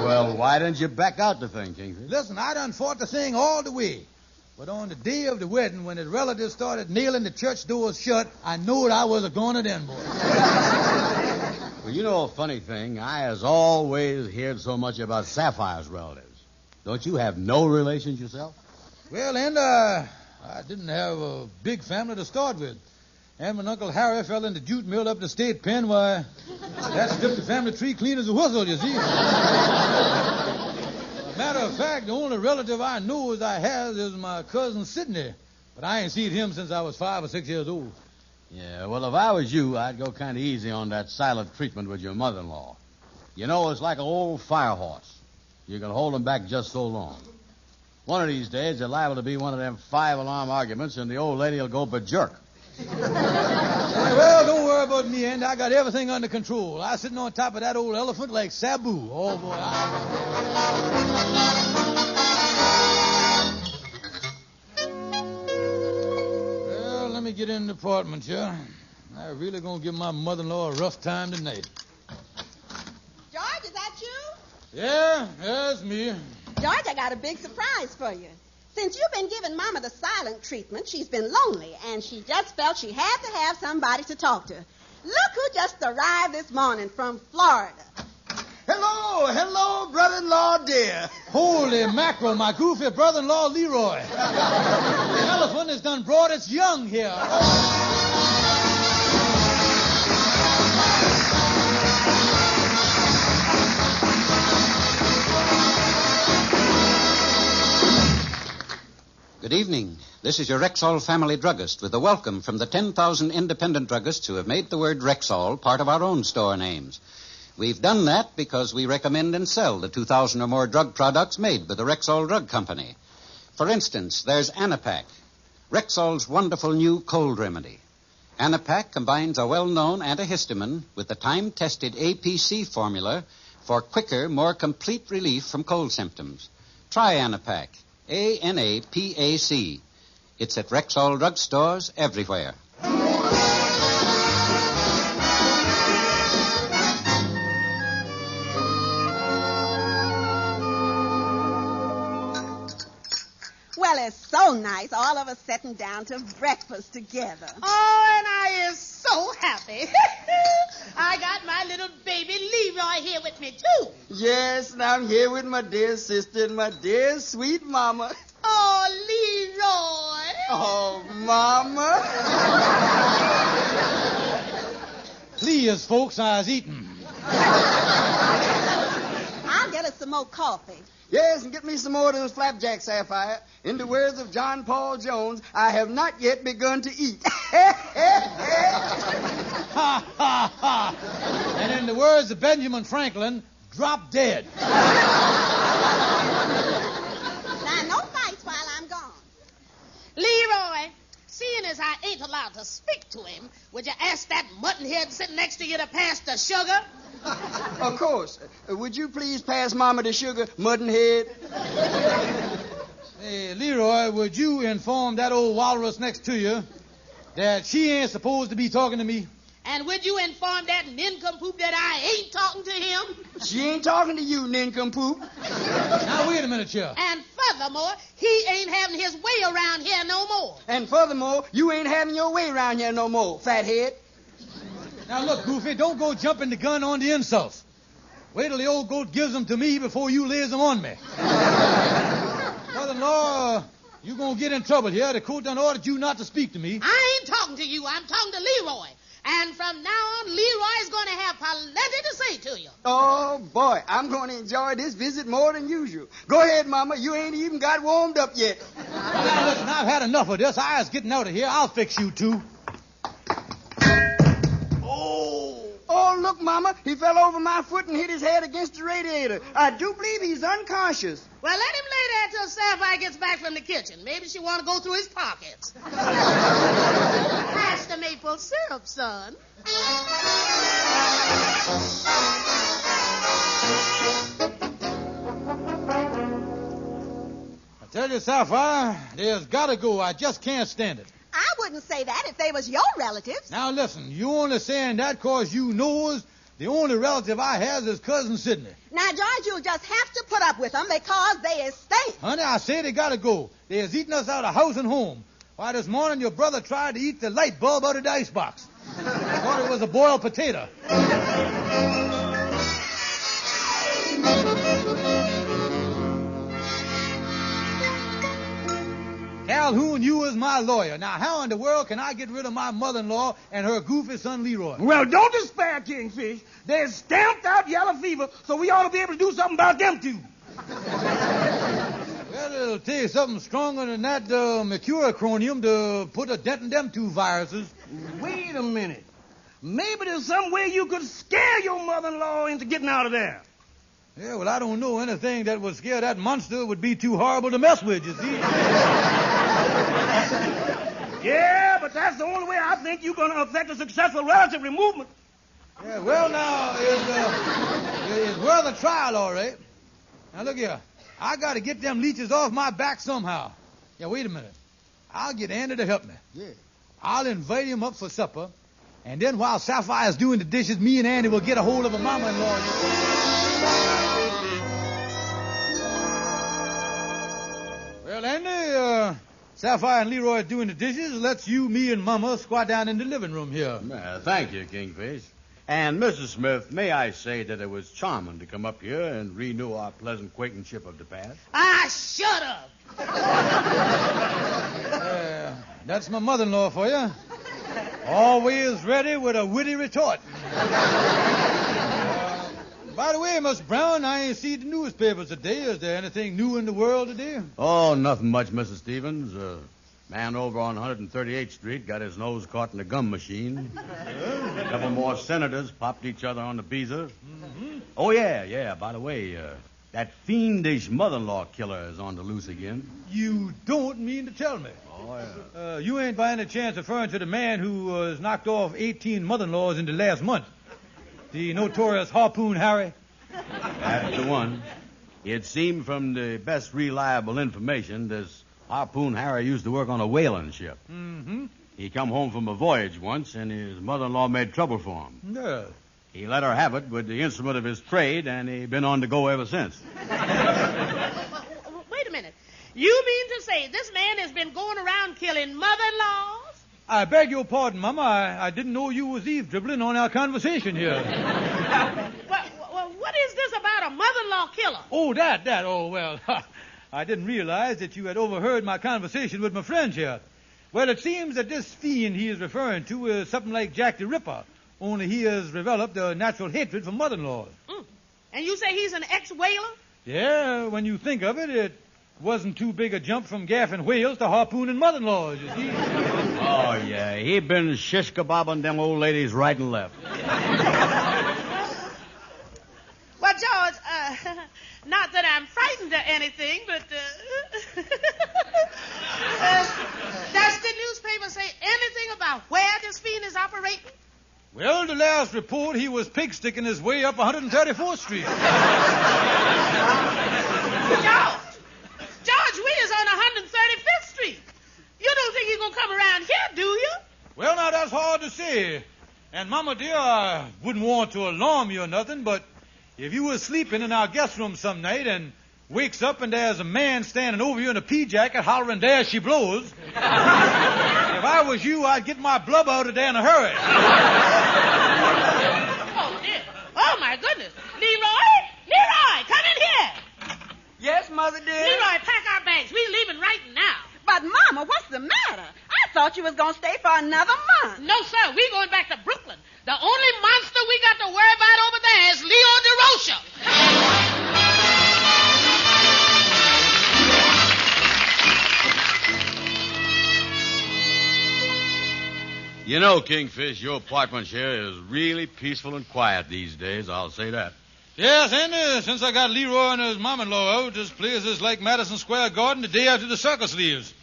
Well, why didn't you back out the thing, Kingfish? Listen, I done fought the thing all the way. But on the day of the wedding, when his relatives started nailing the church doors shut, I knew I was a-going to then, boy. Well, you know a funny thing. I has always heard so much about Sapphire's relatives. Don't you have no relations yourself? Well, and I didn't have a big family to start with. And when Uncle Harry fell in the jute mill up the state pen, why, that stripped the family tree clean as a whistle, you see. Matter of fact, the only relative I know as I have is my cousin Sidney. But I ain't seen him since I was 5 or 6 years old. Yeah, well, if I was you, I'd go kind of easy on that silent treatment with your mother-in-law. You know, it's like an old fire horse. You can hold them back just so long. One of these days, they're liable to be one of them 5-alarm arguments, and the old lady will go berserk. Well, don't worry about me, Andy. I got everything under control. I'm sitting on top of that old elephant like Sabu. Oh, boy. Well, let me get in the apartment here. I'm really going to give my mother-in-law a rough time tonight. George, is that you? Yeah, that's me. George, I got a big surprise for you. Since you've been giving Mama the silent treatment, she's been lonely, and she just felt she had to have somebody to talk to. Look who just arrived this morning from Florida. Hello, brother-in-law dear. Holy mackerel, my goofy brother-in-law Leroy. The elephant has done brought its young here. Good evening. This is your Rexall family druggist with a welcome from the 10,000 independent druggists who have made the word Rexall part of our own store names. We've done that because we recommend and sell the 2,000 or more drug products made by the Rexall Drug Company. For instance, there's Anapac, Rexall's wonderful new cold remedy. Anapac combines a well-known antihistamine with the time-tested APC formula for quicker, more complete relief from cold symptoms. Try Anapac. ANAPAC. It's at Rexall drugstores everywhere. Well, it's so nice, all of us sitting down to breakfast together. Oh, and I is so happy. I got my little baby Leroy here with me, too. Yes, and I'm here with my dear sister and my dear sweet mama. Oh, Leroy. Oh, Mama. Please, folks, I was eating. I'll get us some more coffee. Yes, and get me some more of those flapjacks, Sapphire. In the words of John Paul Jones, I have not yet begun to eat. Ha, ha, ha. And in the words of Benjamin Franklin, drop dead. Now, no fights while I'm gone. Leroy, seeing as I ain't allowed to speak to him, would you ask that muttonhead sitting next to you to pass the sugar? Of course. Would you please pass Mama the sugar, Muttonhead? Hey, Leroy, would you inform that old walrus next to you that she ain't supposed to be talking to me? And would you inform that nincompoop that I ain't talking to him? She ain't talking to you, nincompoop. Now, wait a minute, here. And furthermore, he ain't having his way around here no more. And furthermore, you ain't having your way around here no more, fathead. Now, look, Goofy, don't go jumping the gun on the insults. Wait till the old goat gives them to me before you lays them on me. Mother-in-law, you gonna get in trouble here. The court done ordered you not to speak to me. I ain't talking to you. I'm talking to Leroy. And from now on, Leroy's going to have plenty to say to you. Oh, boy, I'm going to enjoy this visit more than usual. Go ahead, Mama. You ain't even got warmed up yet. Now, listen, I've had enough of this. I was getting out of here. I'll fix you two. Oh, look, Mama. He fell over my foot and hit his head against the radiator. I do believe he's unconscious. Well, let him lay there till Sapphire gets back from the kitchen. Maybe she want to go through his pockets. Pass the maple syrup, son. I tell you, Sapphire, there's got to go. I just can't stand it. I wouldn't say that if they was your relatives. Now, listen, you only saying that because you knows the only relative I has is Cousin Sidney. Now, George, you'll just have to put up with them because they is stink. Honey, I say they got to go. They is eating us out of house and home. Why, this morning your brother tried to eat the light bulb out of the icebox. I thought it was a boiled potato. Calhoun, you is my lawyer. Now, how in the world can I get rid of my mother-in-law and her goofy son, Leroy? Well, don't despair, Kingfish. There's stamped out yellow fever, so we ought to be able to do something about them two. Well, it'll take something stronger than that mercurochronium to put a dent in them two viruses. Wait a minute. Maybe there's some way you could scare your mother-in-law into getting out of there. Yeah, well, I don't know. Anything that would scare that monster would be too horrible to mess with, you see. Yeah, but that's the only way I think you're going to affect a successful relative removal. Yeah, well, now, it's worth a trial, all right. Now, look here. I got to get them leeches off my back somehow. Yeah, wait a minute. I'll get Andy to help me. Yeah. I'll invite him up for supper, and then while Sapphire's doing the dishes, me and Andy will get a hold of a mama-in-law. Well, Andy, Sapphire and Leroy doing the dishes. Let's you, me, and Mama squat down in the living room here. Thank you, Kingfish. And, Mrs. Smith, may I say that it was charming to come up here and renew our pleasant acquaintanceship of the past? Ah, shut up! That's my mother-in-law for you. Always ready with a witty retort. By the way, Miss Brown, I ain't seen the newspapers today. Is there anything new in the world today? Oh, nothing much, Mrs. Stevens. Man over on 138th Street got his nose caught in a gum machine. A couple more senators popped each other on the beezer. Mm-hmm. Oh, yeah. By the way, that fiendish mother-in-law killer is on the loose again. You don't mean to tell me? Oh, yeah. You ain't by any chance referring to the man who has knocked off 18 mother-in-laws in the last month? The notorious Harpoon Harry? That's the one. It seemed from the best reliable information this Harpoon Harry used to work on a whaling ship. Mm-hmm. He come home from a voyage once, and his mother-in-law made trouble for him. Yeah. He let her have it with the instrument of his trade, and he been on the go ever since. Wait a minute. You mean to say this man has been going around killing mother-in-laws? I beg your pardon, Mama. I didn't know you was eavesdropping on our conversation here. Well, what is this about a mother-in-law killer? Oh, that. Oh, well, I didn't realize that you had overheard my conversation with my friends here. Well, it seems that this fiend he is referring to is something like Jack the Ripper, only he has developed a natural hatred for mother-in-laws. And you say he's an ex-whaler? Yeah, when you think of it, it wasn't too big a jump from gaffing whales to harpooning mother-in-laws, you see. Oh, yeah, he been shish-kebabbing them old ladies right and left. Well, George, not that I'm frightened or anything, but does the newspaper say anything about where this fiend is operating? Well, the last report, he was pig-sticking his way up 134th Street. George, we is on 135th Street. You don't think he's going to come around here, do you? Well, now, that's hard to say. And, Mama, dear, I wouldn't want to alarm you or nothing, but if you was sleeping in our guest room some night and wakes up and there's a man standing over you in a pea jacket hollering, "There she blows," if I was you, I'd get my blub out of there in a hurry. my goodness. Leroy, come in here. Yes, Mother dear? Leroy, pack our bags. We're leaving right now. But, Mama, what's the matter? I thought you was going to stay for another month. No, sir. We're going back to Brooklyn. The only monster we got to worry about over there is Leo DeRocha. You know, Kingfish, your apartment here is really peaceful and quiet these days. I'll say that. Yes, Andy, since I got Leroy and his mom-in-law out, this place is like Madison Square Garden the day after the circus leaves.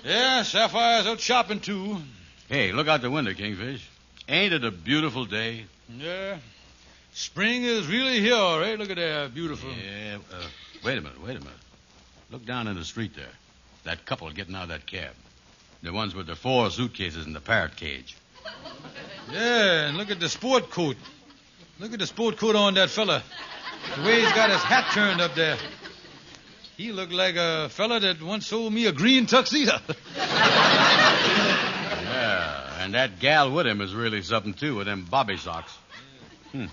Yeah, Sapphire's out shopping, too. Hey, look out the window, Kingfish. Ain't it a beautiful day? Yeah. Spring is really here, all right? Look at that, beautiful. Yeah, wait a minute. Look down in the street there. That couple getting out of that cab. The ones with the 4 suitcases and the parrot cage. Yeah, and look at the sport coat. Look at the sport coat on that fella. The way he's got his hat turned up there. He looked like a fella that once sold me a green tuxedo. Yeah, and that gal with him is really something, too, with them bobby socks. And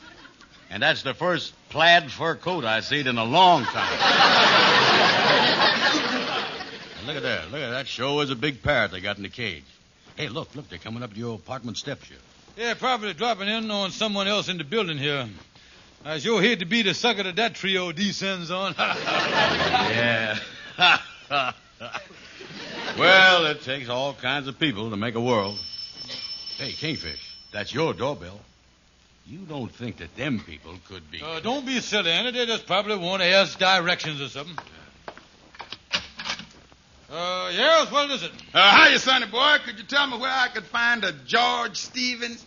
that's the first plaid fur coat I've seen in a long time. And look at that. That sure is a big parrot they got in the cage. Hey, look, they're coming up to your apartment steps here. Yeah, probably dropping in on someone else in the building here. I sure hate to be the sucker that trio descends on. Yeah. Well, it takes all kinds of people to make a world. Hey, Kingfish, that's your doorbell. You don't think that them people could be... Don't be silly, Andy. They just probably want to ask directions or something. Yes, what is it? Hiya, sonny boy. Could you tell me where I could find a George Stevens?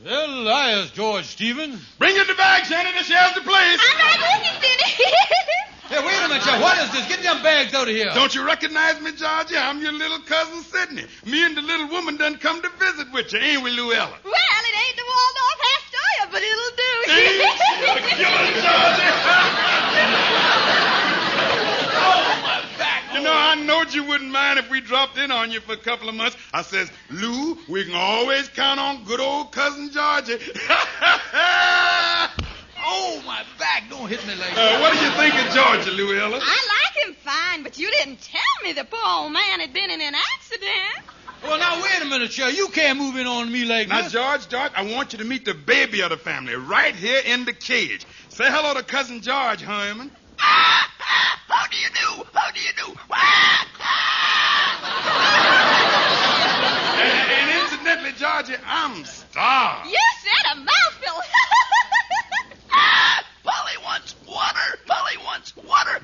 Well, I is George Stevens. Bring in the bag, Shannon. This here's the place. I'm right with you, Sidney. Hey, wait a minute, Joe. What is this? Get them bags out of here. Don't you recognize me, Georgie? I'm your little cousin, Sidney. Me and the little woman done come to visit with you, ain't we, Luella? Well, it ain't the Waldorf Astoria, but it'll do. You know, I knowed you wouldn't mind if we dropped in on you for a couple of months. I says, Lou, we can always count on good old cousin Georgie. Oh, my back. Don't hit me like that. What do you think of Georgie, Luella? I like him fine, but you didn't tell me the poor old man had been in an accident. Well, now, wait a minute, Shell. You can't move in on me like now, this. Now, George, I want you to meet the baby of the family right here in the cage. Say hello to cousin George, Herman. How do you do? And incidentally, Georgie, I'm starved. You said a mouthful. Polly wants water.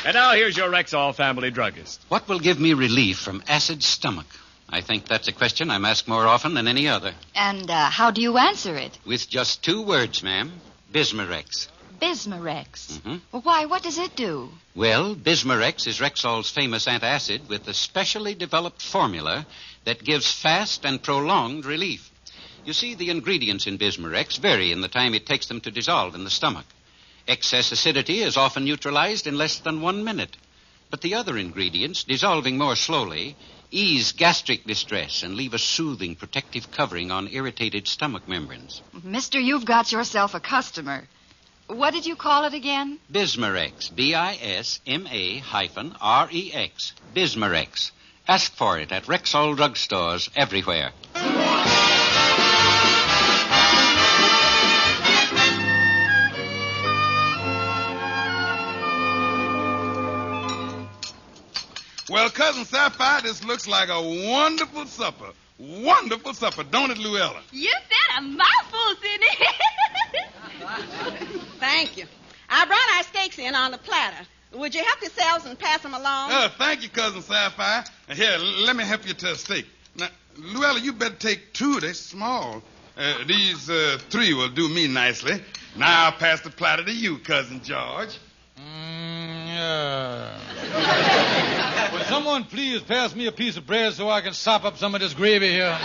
And now here's your Rexall family druggist. What will give me relief from acid stomach? I think that's a question I'm asked more often than any other. And how do you answer it? With just 2 words, ma'am. Bismarex. Bismarex? Mm-hmm. Well, why? What does it do? Well, Bismarex is Rexall's famous antacid with a specially developed formula that gives fast and prolonged relief. You see, the ingredients in Bismarex vary in the time it takes them to dissolve in the stomach. Excess acidity is often neutralized in less than 1 minute. But the other ingredients, dissolving more slowly, ease gastric distress and leave a soothing, protective covering on irritated stomach membranes. Mister, you've got yourself a customer. What did you call it again? Bismarex. Bisma-Rex. Bismarex. Ask for it at Rexall drugstores everywhere. Well, Cousin Sapphire, this looks like a wonderful supper. Wonderful supper, don't it, Luella? You said a mouthful, Sidney. Thank you. I brought our steaks in on the platter. Would you help yourselves and pass them along? Thank you, Cousin Sapphire. Here, let me help you to a steak. Now, Luella, you better take 2. They're small. These 3 will do me nicely. Now I'll pass the platter to you, Cousin George. Would someone please pass me a piece of bread so I can sop up some of this gravy here?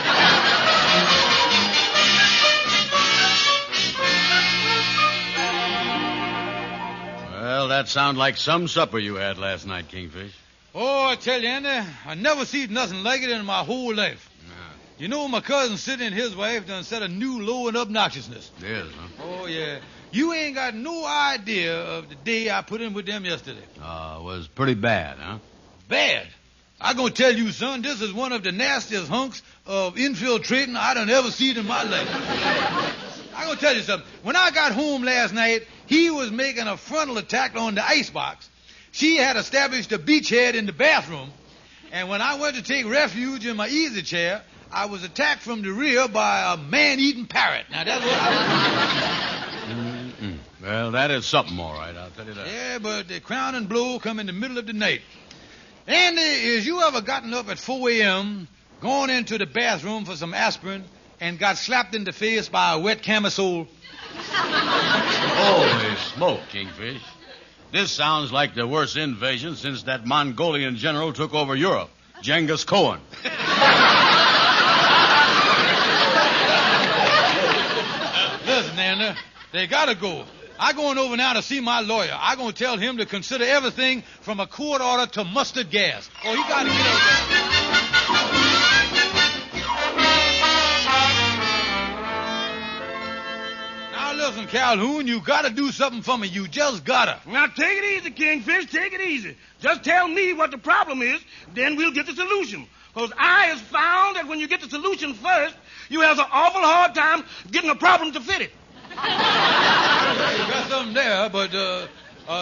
Well, that sounds like some supper you had last night, Kingfish. Oh, I tell you, Andy, I never seen nothing like it in my whole life. You know, my cousin Sidney and his wife done set a new low in obnoxiousness. Yes, huh? Oh, yeah. You ain't got no idea of the day I put in with them yesterday. Was pretty bad, huh? Bad. I gonna tell you, son, this is one of the nastiest hunks of infiltrating I done ever seen in my life. I gonna tell you something. When I got home last night, he was making a frontal attack on the icebox. She had established a beachhead in the bathroom, and when I went to take refuge in my easy chair, I was attacked from the rear by a man-eating parrot. Now, that's what I was. Well, that is something, all right, I'll tell you that. Yeah, but the crowning blow come in the middle of the night. Andy, is you ever gotten up at 4 a.m., gone into the bathroom for some aspirin, and got slapped in the face by a wet camisole? Holy smoke, Kingfish. This sounds like the worst invasion since that Mongolian general took over Europe, Genghis Khan. Listen, Andy, they gotta go. I'm going over now to see my lawyer. I'm going to tell him to consider everything from a court order to mustard gas. Oh, he got to get over there. Now, listen, Calhoun, you got to do something for me. You just got to. Now, take it easy, Kingfish. Take it easy. Just tell me what the problem is, then we'll get the solution. Because I has found that when you get the solution first, you have an awful hard time getting a problem to fit it. You got something there, but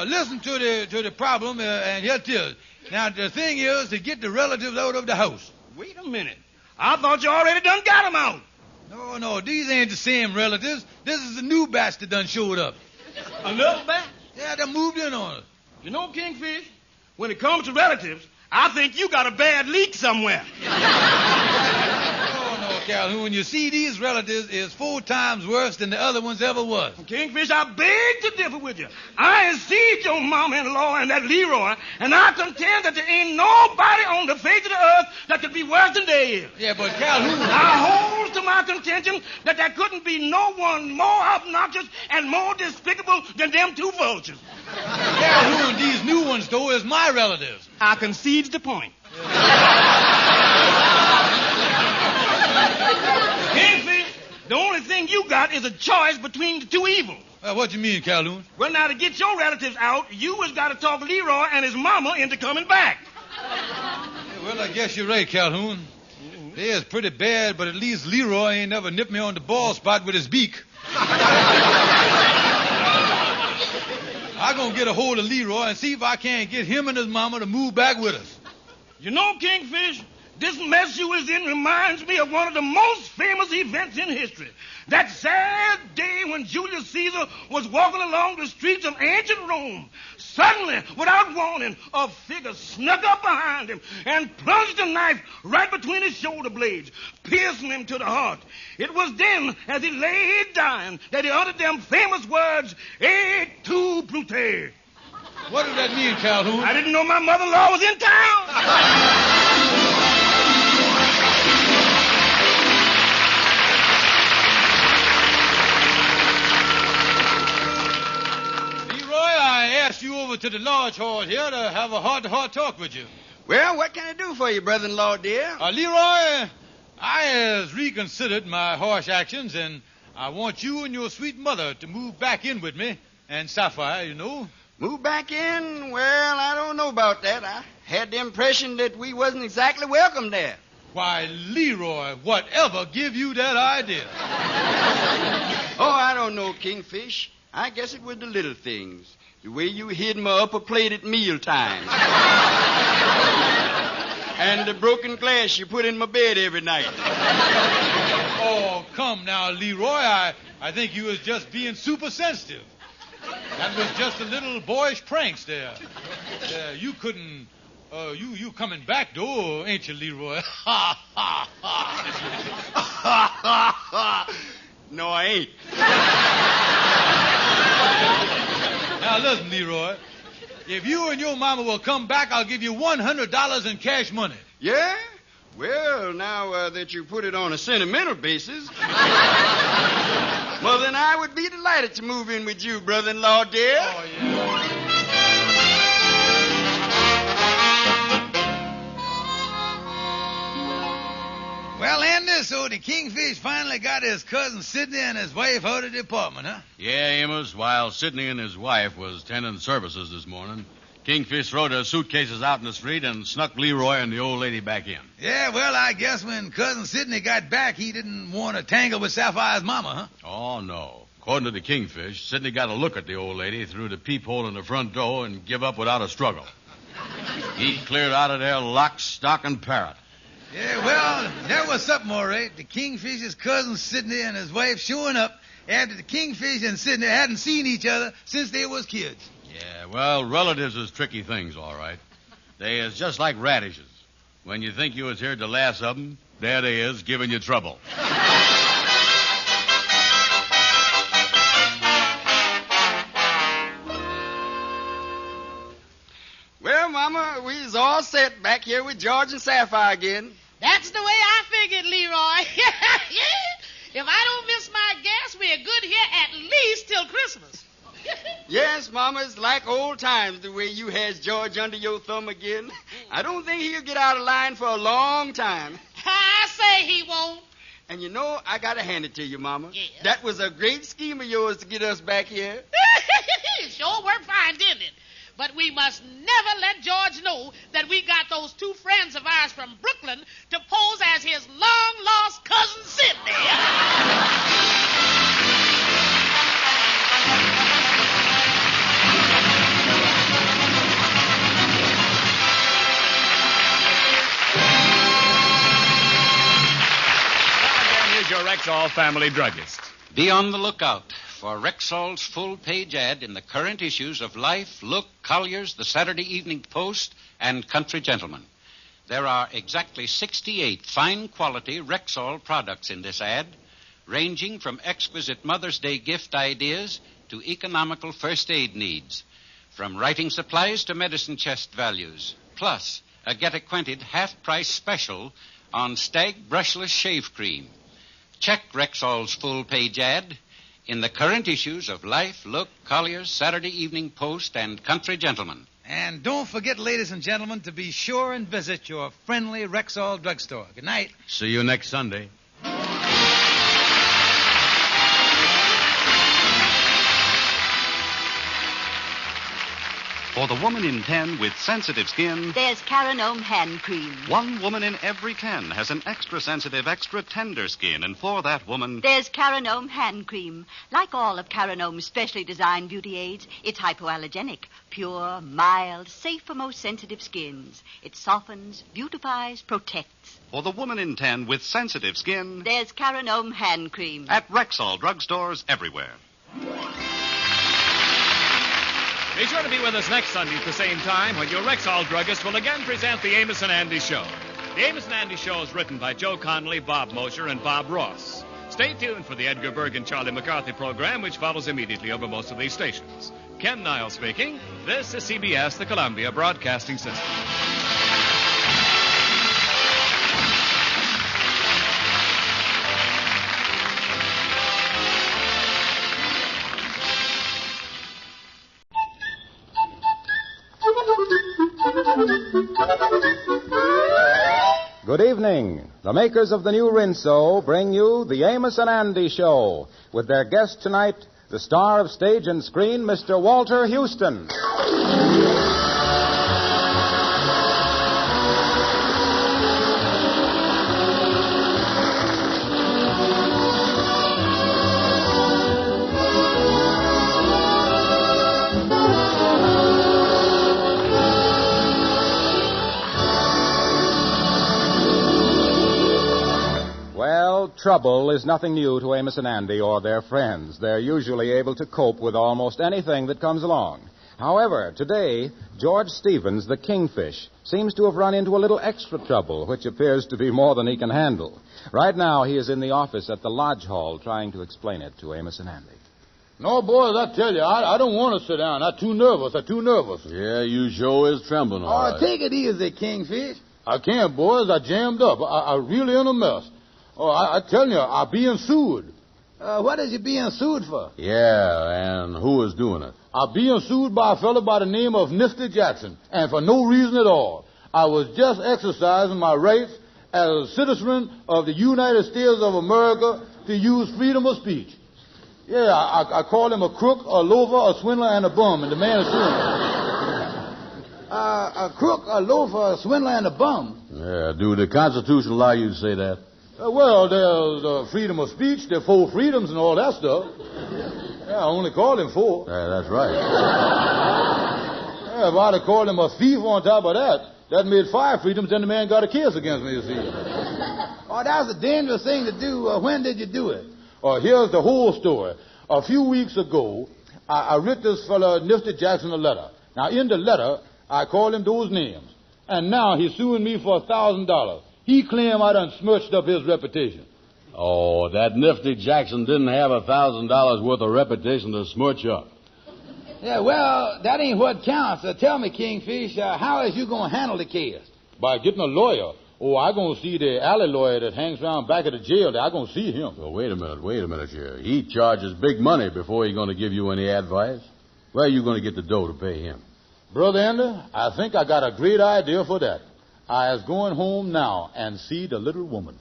listen to the problem, and here it is. Now, the thing is to get the relatives out of the house. Wait a minute. I thought you already done got them out. No, these ain't the same relatives. This is a new batch that done showed up. Another batch? Yeah, they moved in on us. You know, Kingfish, when it comes to relatives, I think you got a bad leak somewhere. Calhoun, you see, these relatives is 4 times worse than the other ones ever was. Kingfish, I beg to differ with you. I ain't seen your mama-in-law and that Leroy, and I contend that there ain't nobody on the face of the earth that could be worse than they is. Yeah, but Calhoun... I hold to my contention that there couldn't be no one more obnoxious and more despicable than them 2 vultures. Calhoun, these new ones, though, is my relatives. I concede the point. Kingfish, the only thing you got is a choice between the 2 evils. What you mean, Calhoun? Well, now, to get your relatives out, you has got to talk Leroy and his mama into coming back. Yeah, well, I guess you're right, Calhoun. They is pretty bad, but at least Leroy ain't never nipped me on the ball spot with his beak. I'm going to get a hold of Leroy and see if I can't get him and his mama to move back with us. You know, Kingfish, this mess you is in reminds me of one of the most famous events in history. That sad day when Julius Caesar was walking along the streets of ancient Rome. Suddenly, without warning, a figure snuck up behind him and plunged a knife right between his shoulder blades, piercing him to the heart. It was then, as he lay dying, that he uttered them famous words, "Et tu, Brute." What does that mean, Calhoun? I didn't know my mother-in-law was in town. I asked you over to the lodge hall here to have a heart-to-heart talk with you. Well, what can I do for you, brother-in-law, dear? Leroy, I has reconsidered my harsh actions, and I want you and your sweet mother to move back in with me and Sapphire, you know. Move back in? Well, I don't know about that. I had the impression that we wasn't exactly welcome there. Why, Leroy, whatever give you that idea? Oh, I don't know, Kingfish. I guess it was the little things. The way you hid my upper plate at mealtime. And the broken glass you put in my bed every night. Oh, come now, Leroy. I think you was just being super sensitive. That was just a little boyish pranks there. You couldn't... you coming back, though, ain't you, Leroy? Ha, ha, ha. No, I ain't. Now, listen, Leroy. If you and your mama will come back, I'll give you $100 in cash money. Yeah? Well, now that you put it on a sentimental basis... well, then I would be delighted to move in with you, brother-in-law, dear. Oh, yeah. Well, Andy, so the Kingfish finally got his cousin Sidney and his wife out of the apartment, huh? Yeah, Amos, while Sidney and his wife was tending services this morning, Kingfish threw their suitcases out in the street and snuck Leroy and the old lady back in. Yeah, well, I guess when cousin Sidney got back, he didn't want to tangle with Sapphire's mama, huh? Oh, no. According to the Kingfish, Sidney got a look at the old lady through the peephole in the front door and give up without a struggle. He cleared out of there lock, stock, and parrot. Yeah, well, that was something, all right. The Kingfish's cousin Sidney and his wife showing up after the Kingfish and Sidney hadn't seen each other since they was kids. Yeah, well, relatives is tricky things, all right. They is just like radishes. When you think you was here to last of 'em, there they is giving you trouble. Well, Mama, we's all set back here with George and Sapphire again. That's the way I figured, Leroy. If I don't miss my guess, we're good here at least till Christmas. Yes, Mama, it's like old times the way you has George under your thumb again. I don't think he'll get out of line for a long time. I say he won't. And you know, I gotta hand it to you, Mama. Yes. That was a great scheme of yours to get us back here. It sure worked fine, didn't it? But we must never let George know that we got those two friends of ours from Brooklyn to pose as his long-lost cousin Sidney. Here's your Rexall family druggist. Be on the lookout for Rexall's full-page ad in the current issues of Life, Look, Collier's, the Saturday Evening Post, and Country Gentleman. There are exactly 68 fine-quality Rexall products in this ad, ranging from exquisite Mother's Day gift ideas to economical first aid needs, from writing supplies to medicine chest values, plus a get-acquainted half-price special on Stag Brushless Shave Cream. Check Rexall's full-page ad in the current issues of Life, Look, Collier's, Saturday Evening Post, and Country Gentleman. And don't forget, ladies and gentlemen, to be sure and visit your friendly Rexall drugstore. Good night. See you next Sunday. For the woman in 10 with sensitive skin, there's Carinome hand cream. One woman in every 10 has an extra sensitive, extra tender skin, and for that woman, there's Carinome hand cream. Like all of Carinome's specially designed beauty aids, it's hypoallergenic, pure, mild, safe for most sensitive skins. It softens, beautifies, protects. For the woman in 10 with sensitive skin, there's Carinome hand cream. At Rexall drugstores everywhere. Be sure to be with us next Sunday at the same time when your Rexall druggist will again present the Amos and Andy Show. The Amos and Andy Show is written by Joe Connolly, Bob Mosher, and Bob Ross. Stay tuned for the Edgar Berg and Charlie McCarthy program, which follows immediately over most of these stations. Ken Niles speaking. This is CBS, the Columbia Broadcasting System. Good evening. The makers of the new Rinso bring you the Amos and Andy Show with their guest tonight, the star of stage and screen, Mr. Walter Houston. Trouble is nothing new to Amos and Andy or their friends. They're usually able to cope with almost anything that comes along. However, today, George Stevens, the Kingfish, seems to have run into a little extra trouble, which appears to be more than he can handle. Right now, he is in the office at the Lodge Hall trying to explain it to Amos and Andy. No, boys, I tell you, I don't want to sit down. I'm too nervous. Yeah, you sure is trembling all right. Take it easy, Kingfish. I can't, boys. I jammed up. I really in a mess. Oh, I tell you, I'm being sued. What is you being sued for? Yeah, and who is doing it? I'm being sued by a fellow by the name of Nifty Jackson, and for no reason at all. I was just exercising my rights, as a citizen of the United States of America to use freedom of speech. Yeah, I call him a crook, a loafer, a swindler, and a bum, and the man is suing me. A crook, a loafer, a swindler, and a bum. Yeah, do the Constitution allow you to say that? Well, there's freedom of speech, there's 4 freedoms and all that stuff. Yeah, I only called him 4. Yeah, that's right. Yeah, if I'd have called him a thief on top of that made 5 freedoms, then the man got a case against me, you see. Oh, that's a dangerous thing to do. When did you do it? Oh, here's the whole story. A few weeks ago, I wrote this fella, Nifty Jackson, a letter. Now, in the letter, I called him those names. And now he's suing me for $1,000. He claimed I done smirched up his reputation. Oh, that Nifty Jackson didn't have $1,000 worth of reputation to smirch up. Yeah, well, that ain't what counts. Tell me, Kingfish, how is you going to handle the case? By getting a lawyer. Oh, I going to see the alley lawyer that hangs around back of the jail there. I going to see him. Well, wait a minute here. He charges big money before he's going to give you any advice. Where are you going to get the dough to pay him? Brother Andy, I think I got a great idea for that. I is going home now and see the little woman.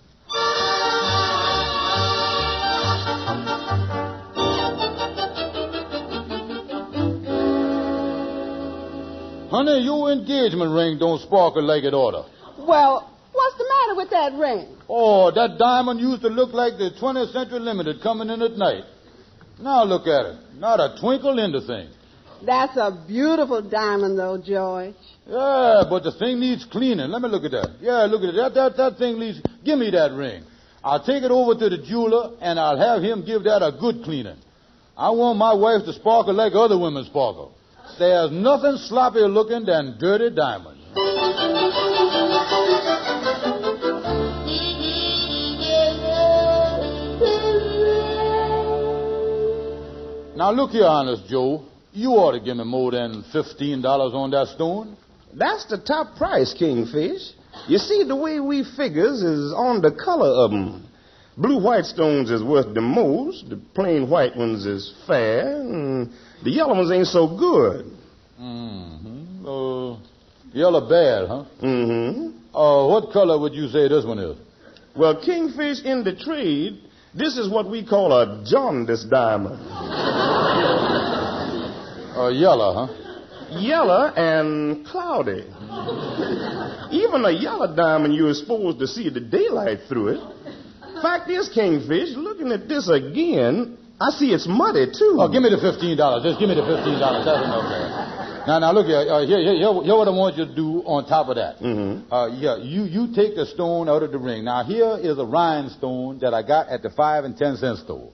Honey, your engagement ring don't sparkle like it oughta. Well, what's the matter with that ring? Oh, that diamond used to look like the 20th Century Limited coming in at night. Now look at it. Not a twinkle in the thing. That's a beautiful diamond, though, George. Yeah, but the thing needs cleaning. Let me look at that. Yeah, look at it. That thing needs... Give me that ring. I'll take it over to the jeweler, and I'll have him give that a good cleaning. I want my wife to sparkle like other women sparkle. There's nothing sloppier looking than dirty diamonds. Now, look here, Honest Joe. You ought to give me more than $15 on that stone. That's the top price, Kingfish. You see, the way we figures is on the color of them. Blue white stones is worth the most. The plain white ones is fair. And the yellow ones ain't so good. Mm-hmm. Yellow bad, huh? Mm-hmm. What color would you say this one is? Well, Kingfish, in the trade, this is what we call a jaundice diamond. Yellow, huh? Yellow and cloudy. Even a yellow diamond, you're supposed to see the daylight through it. Fact is, Kingfish, looking at this again, I see it's muddy, too. Oh, give me the $15. Just give me the $15. That's enough there. Now, look here. Here what I want you to do on top of that. Mm-hmm. You take the stone out of the ring. Now, here is a rhinestone that I got at the 5 and 10 cent store.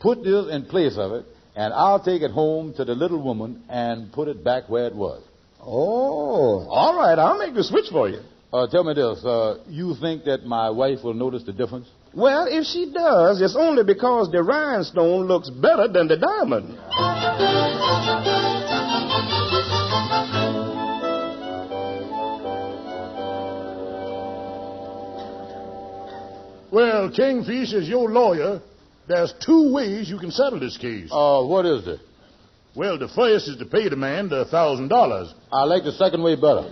Put this in place of it, and I'll take it home to the little woman and put it back where it was. Oh, all right. I'll make the switch for you. Tell me this. You think that my wife will notice the difference? Well, if she does, it's only because the rhinestone looks better than the diamond. Well, Kingfish is your lawyer. There's 2 ways you can settle this case. What is it? Well, the first is to pay the man the $1,000. I like the second way better.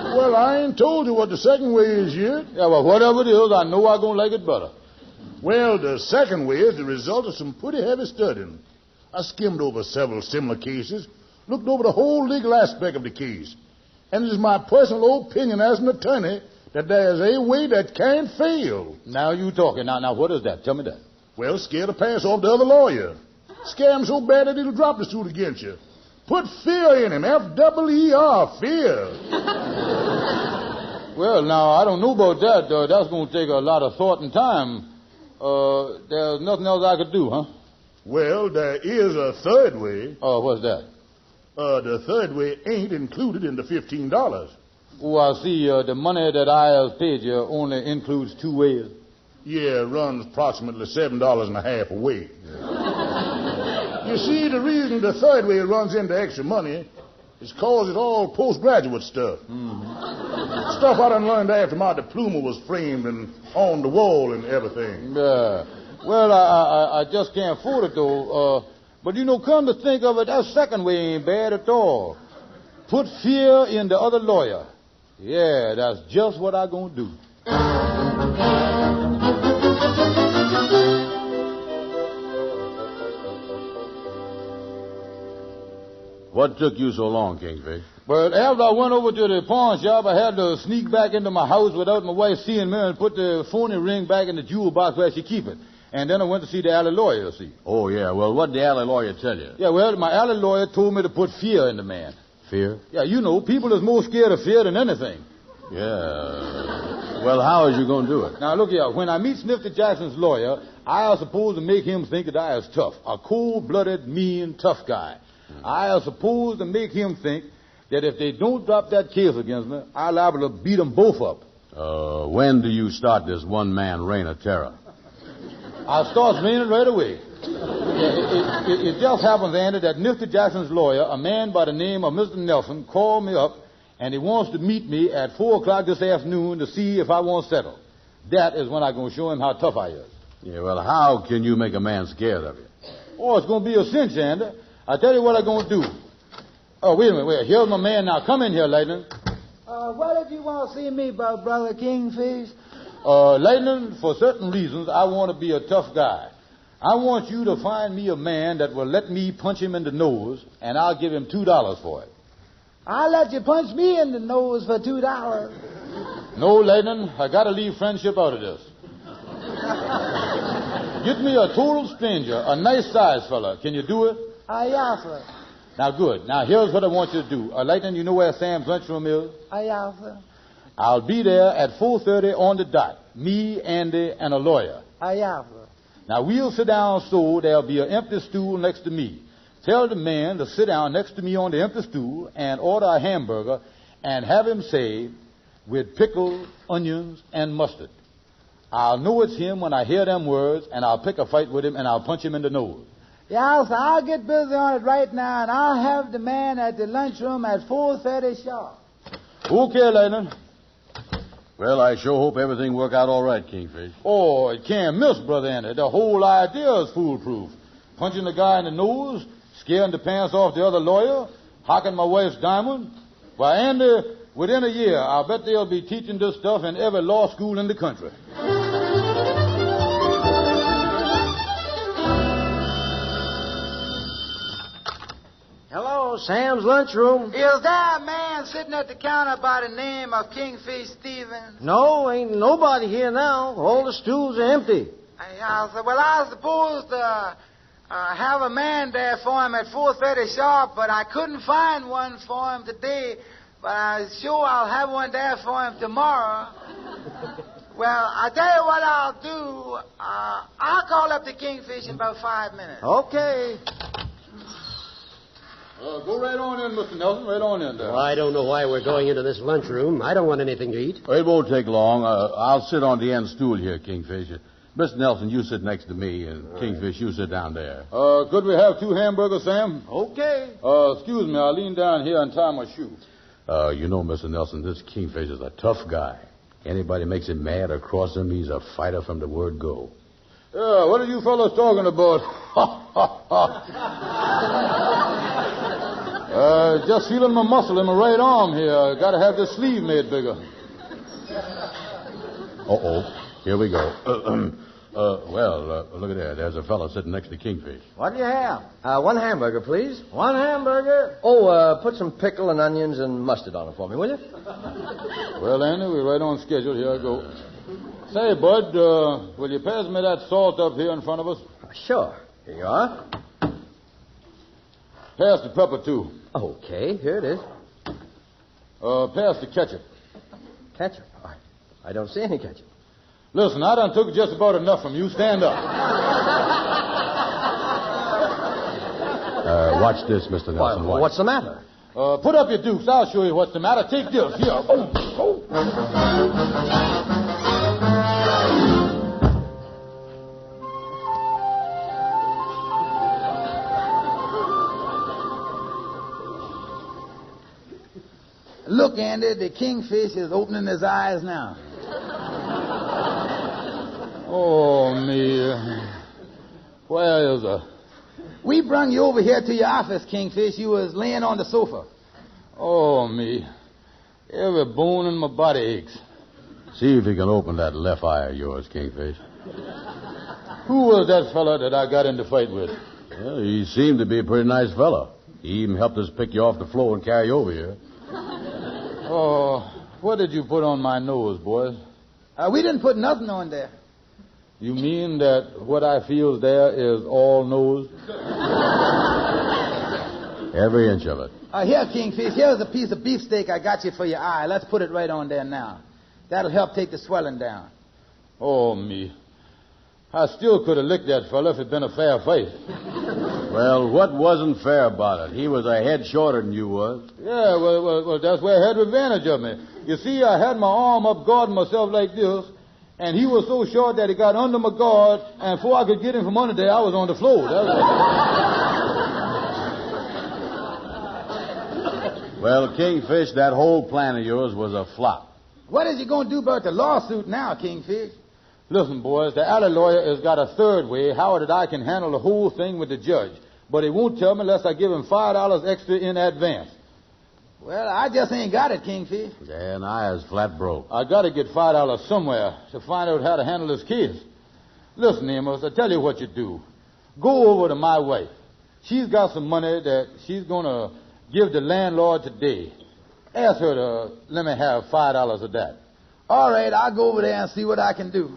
Well, I ain't told you what the second way is yet. Yeah, well, whatever it is, I know I'm going to like it better. Well, the second way is the result of some pretty heavy studying. I skimmed over several similar cases, looked over the whole legal aspect of the case. And it is my personal opinion as an attorney that there is a way that can't fail. Now you talking. Now, what is that? Tell me that. Well, scare to pass off the other lawyer. Scare him so bad that he'll drop the suit against you. Put fear in him. F-E-E-R, fear. Well, now, I don't know about that. That's going to take a lot of thought and time. There's nothing else I could do, huh? Well, there is a third way. What's that? The third way ain't included in the $15. Oh, I see. The money that I have paid you only includes 2 ways. Yeah, runs approximately $7.50 a way. You see, the reason the third way runs into extra money is because it's all postgraduate stuff. Mm-hmm. Stuff I done learned after my diploma was framed and on the wall and everything. Yeah. Well, I just can't afford it, though. But, come to think of it, that second way ain't bad at all. Put fear in the other lawyer. Yeah, that's just what I'm going to do. What took you so long, Kingfish? But after I went over to the pawn shop, I had to sneak back into my house without my wife seeing me and put the phony ring back in the jewel box where she keep it. And then I went to see the alley lawyer, see. Oh, yeah. Well, what did the alley lawyer tell you? Yeah, well, my alley lawyer told me to put fear in the man. Fear? Yeah, you know, people is more scared of fear than anything. Yeah. Well, how is you going to do it? Now, look here. When I meet Snifty Jackson's lawyer, I am supposed to make him think that I is tough. A cold-blooded, mean, tough guy. I am supposed to make him think that if they don't drop that case against me, I'm liable to beat them both up. When do you start this one-man reign of terror? I'll start raining right away. It just happens, Andy, that Nifty Jackson's lawyer, a man by the name of Mr. Nelson, called me up, and he wants to meet me at 4 o'clock this afternoon to see if I won't settle. That is when I'm going to show him how tough I is. Yeah, well, how can you make a man scared of you? Oh, it's going to be a cinch, Andy. I'll tell you what I'm going to do. Oh, wait a minute, wait. Here's my man now. Come in here, Lightning. What did you want to see me about, Brother Kingfish? Lightning, for certain reasons, I want to be a tough guy. I want you to find me a man that will let me punch him in the nose, and I'll give him $2 for it. I'll let you punch me in the nose for $2. No, Lightning, I got to leave friendship out of this. Get me a total stranger, a nice-sized fella. Can you do it? Yeah, sir. Now, good. Now, here's what I want you to do. Lightning, you know where Sam's lunchroom is? Yeah, sir. I'll be there at 4:30 on the dot. Me, Andy, and a lawyer. Yeah, sir. Now, we'll sit down so there'll be an empty stool next to me. Tell the man to sit down next to me on the empty stool and order a hamburger and have him say, with pickles, onions, and mustard. I'll know it's him when I hear them words, and I'll pick a fight with him, and I'll punch him in the nose. Yeah, sir, I'll get busy on it right now, and I'll have the man at the lunchroom at 4:30 sharp. Okay, Lightning. Well, I sure hope everything work out all right, Kingfish. Oh, it can't miss, Brother Andy. The whole idea is foolproof. Punching the guy in the nose, scaring the pants off the other lawyer, hocking my wife's diamond. Why, Andy, within a year, I bet they'll be teaching this stuff in every law school in the country. Hello, Sam's lunchroom. Is there a man sitting at the counter by the name of Kingfish Stevens? No, ain't nobody here now. All the stools are empty. Yeah, sir. Well, I was supposed to have a man there for him at 4:30 sharp, but I couldn't find one for him today. But I'm sure I'll have one there for him tomorrow. Well, I tell you what I'll do. I'll call up the Kingfish in about 5 minutes. Okay. Go right on in, Mr. Nelson. Right on in there. Well, I don't know why we're going into this lunchroom. I don't want anything to eat. It won't take long. I'll sit on the end stool here, Kingfish. Mr. Nelson, you sit next to me, and Kingfish, you sit down there. Could we have 2 hamburgers, Sam? Okay. Excuse me, I'll lean down here and tie my shoe. You know, Mr. Nelson, this Kingfish is a tough guy. Anybody makes him mad or cross him, he's a fighter from the word go. Yeah, what are you fellas talking about? Just feeling my muscle in my right arm here. Got to have this sleeve made bigger. Here we go. Look at there. There's a fellow sitting next to Kingfish. What do you have? 1 hamburger, please. 1 hamburger? Oh, put some pickle and onions and mustard on it for me, will you? Well, Andy, we're right on schedule. Here I go. Say, Bud, will you pass me that salt up here in front of us? Sure. Here you are. Pass the pepper, too. Okay, here it is. Pass the ketchup. Ketchup? I don't see any ketchup. Listen, I done took just about enough from you. Stand up. Watch this, Mr. Nelson. Well, what's the matter? Put up your dukes. I'll show you what's the matter. Take this. Here. Look, Andy, the Kingfish is opening his eyes now. Oh, me. Where is her? We brung you over here to your office, Kingfish. You was laying on the sofa. Oh, me. Every bone in my body aches. See if you can open that left eye of yours, Kingfish. Who was that fella that I got in the fight with? Well, he seemed to be a pretty nice fella. He even helped us pick you off the floor and carry you over here. Oh, what did you put on my nose, boys? We didn't put nothing on there. You mean that what I feel there is all nose? Every inch of it. Here, Kingfish, here's a piece of beefsteak I got you for your eye. Let's put it right on there now. That'll help take the swelling down. Oh, me. I still could have licked that fella if it'd been a fair fight. Well, what wasn't fair about it? He was a head shorter than you was. Yeah, well, that's where he had advantage of me. You see, I had my arm up guarding myself like this, and he was so short that he got under my guard, and before I could get him from under there, I was on the floor. Well, Kingfish, that whole plan of yours was a flop. What is you going to do about the lawsuit now, Kingfish? Listen, boys, the alley lawyer has got a third way how that I can handle the whole thing with the judge. But he won't tell me unless I give him $5 extra in advance. Well, I just ain't got it, Kingfish. Yeah, and I is flat broke. I got to get $5 somewhere to find out how to handle this case. Listen, Amos, I tell you what you do. Go over to my wife. She's got some money that she's going to give the landlord today. Ask her to let me have $5 of that. All right, I'll go over there and see what I can do.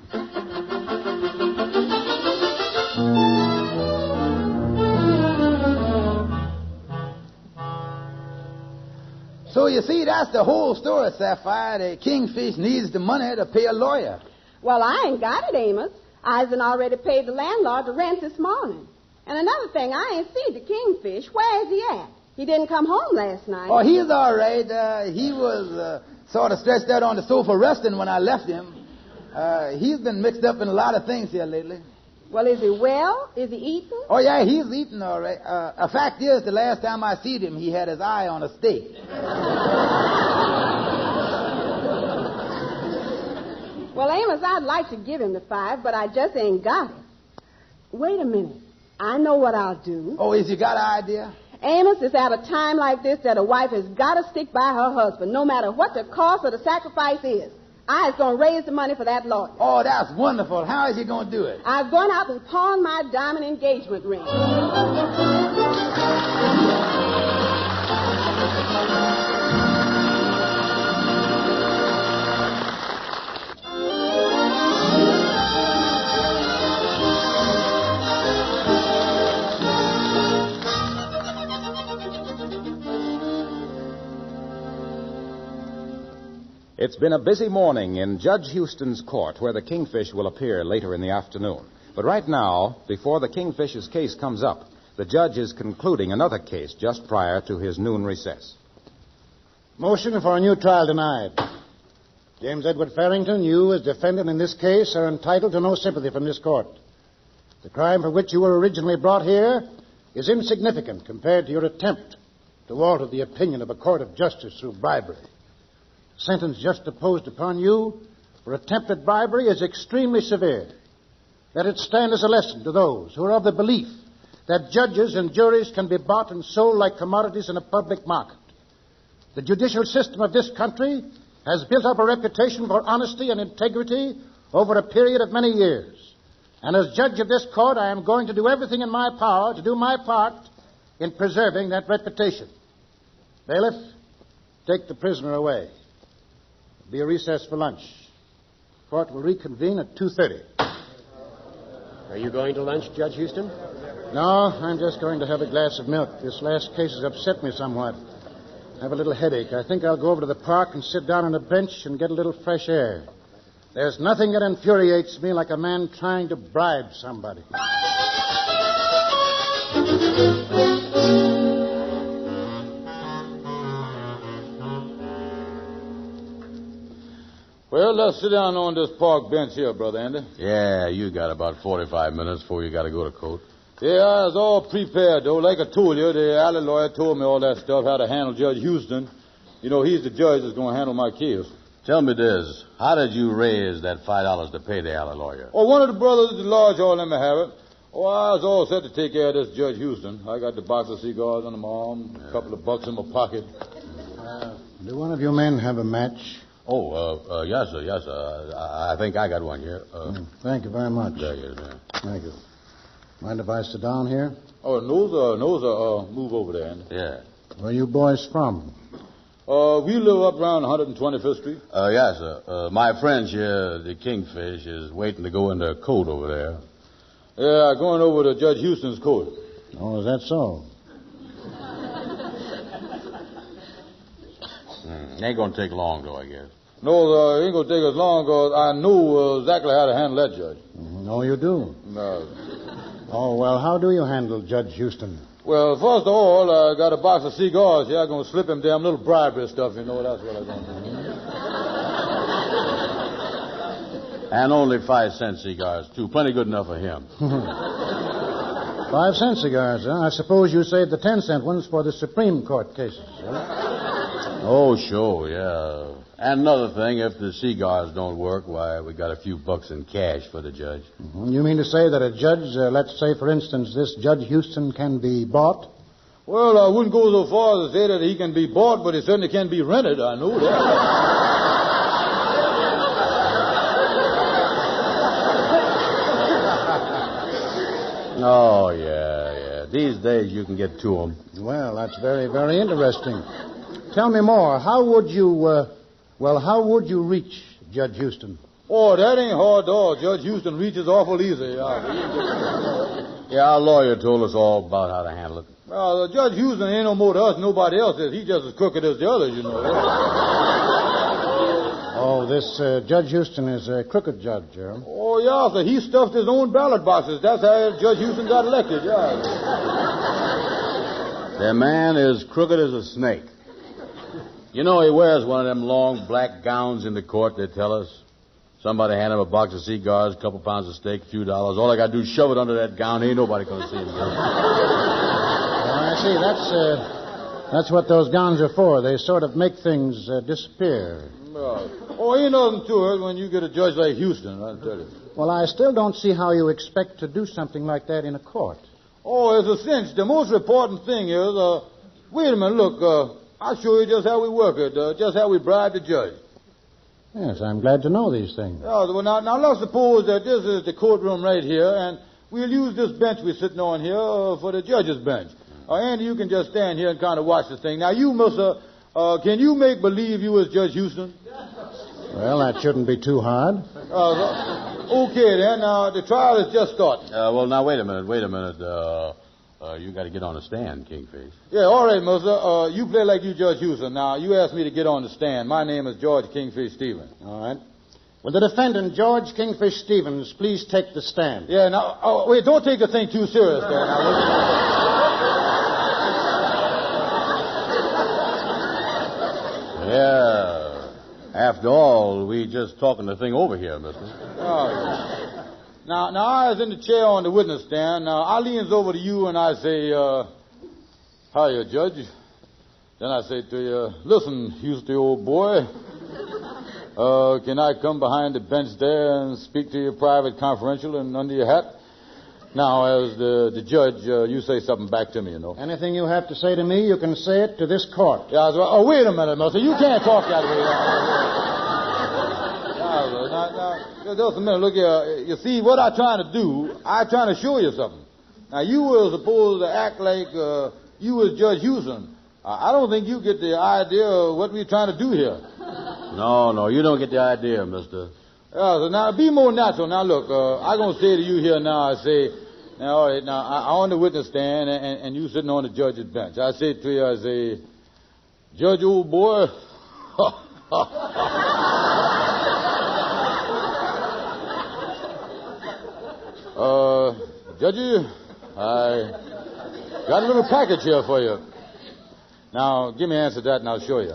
So you see, that's the whole story, Sapphire. The Kingfish needs the money to pay a lawyer. Well, I ain't got it, Amos. I done already paid the landlord the rent this morning. And another thing, I ain't seen the Kingfish. Where is he at? He didn't come home last night. Oh, he's all right. He was sort of stretched out on the sofa resting when I left him. He's been mixed up in a lot of things here lately. Well, is he well? Is he eating? Oh, yeah, he's eating all right. A fact is, the last time I seen him, he had his eye on a steak. Well, Amos, I'd like to give him the $5, but I just ain't got it. Wait a minute. I know what I'll do. Oh, has you got an idea? Amos, it's at a time like this that a wife has got to stick by her husband, no matter what the cost or the sacrifice is. I was going to raise the money for that lawyer. Oh, that's wonderful. How is he going to do it? I've gone out and pawned my diamond engagement ring. It's been a busy morning in Judge Houston's court, where the Kingfish will appear later in the afternoon. But right now, before the Kingfish's case comes up, the judge is concluding another case just prior to his noon recess. Motion for a new trial denied. James Edward Farrington, you, as defendant in this case, are entitled to no sympathy from this court. The crime for which you were originally brought here is insignificant compared to your attempt to alter the opinion of a court of justice through bribery. The sentence just imposed upon you for attempted bribery is extremely severe. Let it stand as a lesson to those who are of the belief that judges and juries can be bought and sold like commodities in a public market. The judicial system of this country has built up a reputation for honesty and integrity over a period of many years. And as judge of this court, I am going to do everything in my power to do my part in preserving that reputation. Bailiff, take the prisoner away. There'll be a recess for lunch. Court will reconvene at 2:30. Are you going to lunch, Judge Houston? No, I'm just going to have a glass of milk. This last case has upset me somewhat. I have a little headache. I think I'll go over to the park and sit down on a bench and get a little fresh air. There's nothing that infuriates me like a man trying to bribe somebody. Well, let's sit down on this park bench here, Brother Andy. Yeah, you got about 45 minutes before you got to go to court. Yeah, I was all prepared, though. Like I told you, the alley lawyer told me all that stuff, how to handle Judge Houston. You know, he's the judge that's going to handle my case. Tell me this. How did you raise that $5 to pay the alley lawyer? Oh, one of the brothers at the lodge all let me have it. Oh, I was all set to take care of this Judge Houston. I got the box of cigars under my arm, a couple of bucks in my pocket. Do one of you men have a match? Oh, yes, sir, yes, sir. I think I got one here. Thank you very much. There you go. Thank you. Mind if I sit down here? Oh, no, sir. Move over there, Andy. Yeah. Where are you boys from? We live up around 125th Street. Yes, sir. My friend here, the Kingfish, is waiting to go into court over there. Yeah, going over to Judge Houston's court. Oh, is that so? Ain't gonna take long, though, I guess. No, sir, it ain't gonna take us long, because I know exactly how to handle that judge. No, you do. No. Oh, well, how do you handle Judge Houston? Well, first of all, I got a box of cigars here. I'm going to slip him damn little bribery stuff, you know. That's what I'm going to do. And only 5-cent cigars, too. Plenty good enough for him. 5-cent cigars, huh? I suppose you saved the 10-cent ones for the Supreme Court cases, huh? Oh, sure, yeah. And another thing, if the cigars don't work, why, we got a few bucks in cash for the judge. Mm-hmm. You mean to say that a judge, let's say, for instance, this Judge Houston can be bought? Well, I wouldn't go so far as to say that he can be bought, but he certainly can be rented. I know that. Oh, yeah. These days you can get to them. Well, that's very, very interesting. Tell me more. How would you reach Judge Houston? Oh, that ain't hard at all. Judge Houston reaches awful easy. Yeah, our lawyer told us all about how to handle it. Well, Judge Houston ain't no more to us than nobody else is. He's just as crooked as the others, you know. Oh, this Judge Houston is a crooked judge, huh? Oh, yeah, sir. He stuffed his own ballot boxes. That's how Judge Houston got elected, yeah. The man is crooked as a snake. You know, he wears one of them long black gowns in the court, they tell us. Somebody hand him a box of cigars, a couple pounds of steak, a few dollars. All I got to do is shove it under that gown. Ain't nobody going to see him again. I see. That's what those gowns are for. They sort of make things disappear. Oh, ain't nothing to it when you get a judge like Houston, I'll tell you. Well, I still don't see how you expect to do something like that in a court. Oh, it's a cinch. The most important thing is, wait a minute, look, I'll show you just how we work it, just how we bribe the judge. Yes, I'm glad to know these things. Yeah, well, now let's suppose that this is the courtroom right here, and we'll use this bench we're sitting on here for the judge's bench. Andy, you can just stand here and kind of watch the thing. Now, you, mister, can you make believe you was Judge Houston? Well, that shouldn't be too hard. Okay, then. The trial is just starting. Well, now, wait a minute. You got to get on the stand, Kingfish. Yeah, all right, mister. You play like you Judge Houston. Now, you asked me to get on the stand. My name is George Kingfish Stevens. All right. Will the defendant, George Kingfish Stevens, please take the stand? Yeah, now, wait, don't take the thing too serious there. Yeah. After all, we just talking the thing over here, mister. Oh, yeah. Now, I was in the chair on the witness stand. Now, I leans over to you and I say, hiya, Judge. Then I say to you, listen, Houston, old boy, can I come behind the bench there and speak to you private, confidential, and under your hat? Now, as the judge, you say something back to me, you know. Anything you have to say to me, you can say it to this court. Yeah, oh, wait a minute, mister. You can't talk that way. Now, just a minute. Look here. You see, what I'm trying to do, I'm trying to show you something. Now, you were supposed to act like you was Judge Houston. I don't think you get the idea of what we're trying to do here. No, you don't get the idea, mister. Yeah, so now, be more natural. Now, look, I'm going to say to you here now, I say, now, all right, now, I'm on the witness stand, and you sitting on the judge's bench. I say to you, I say, Judge, old boy, Judge, I got a little package here for you. Now, give me an answer to that, and I'll show you.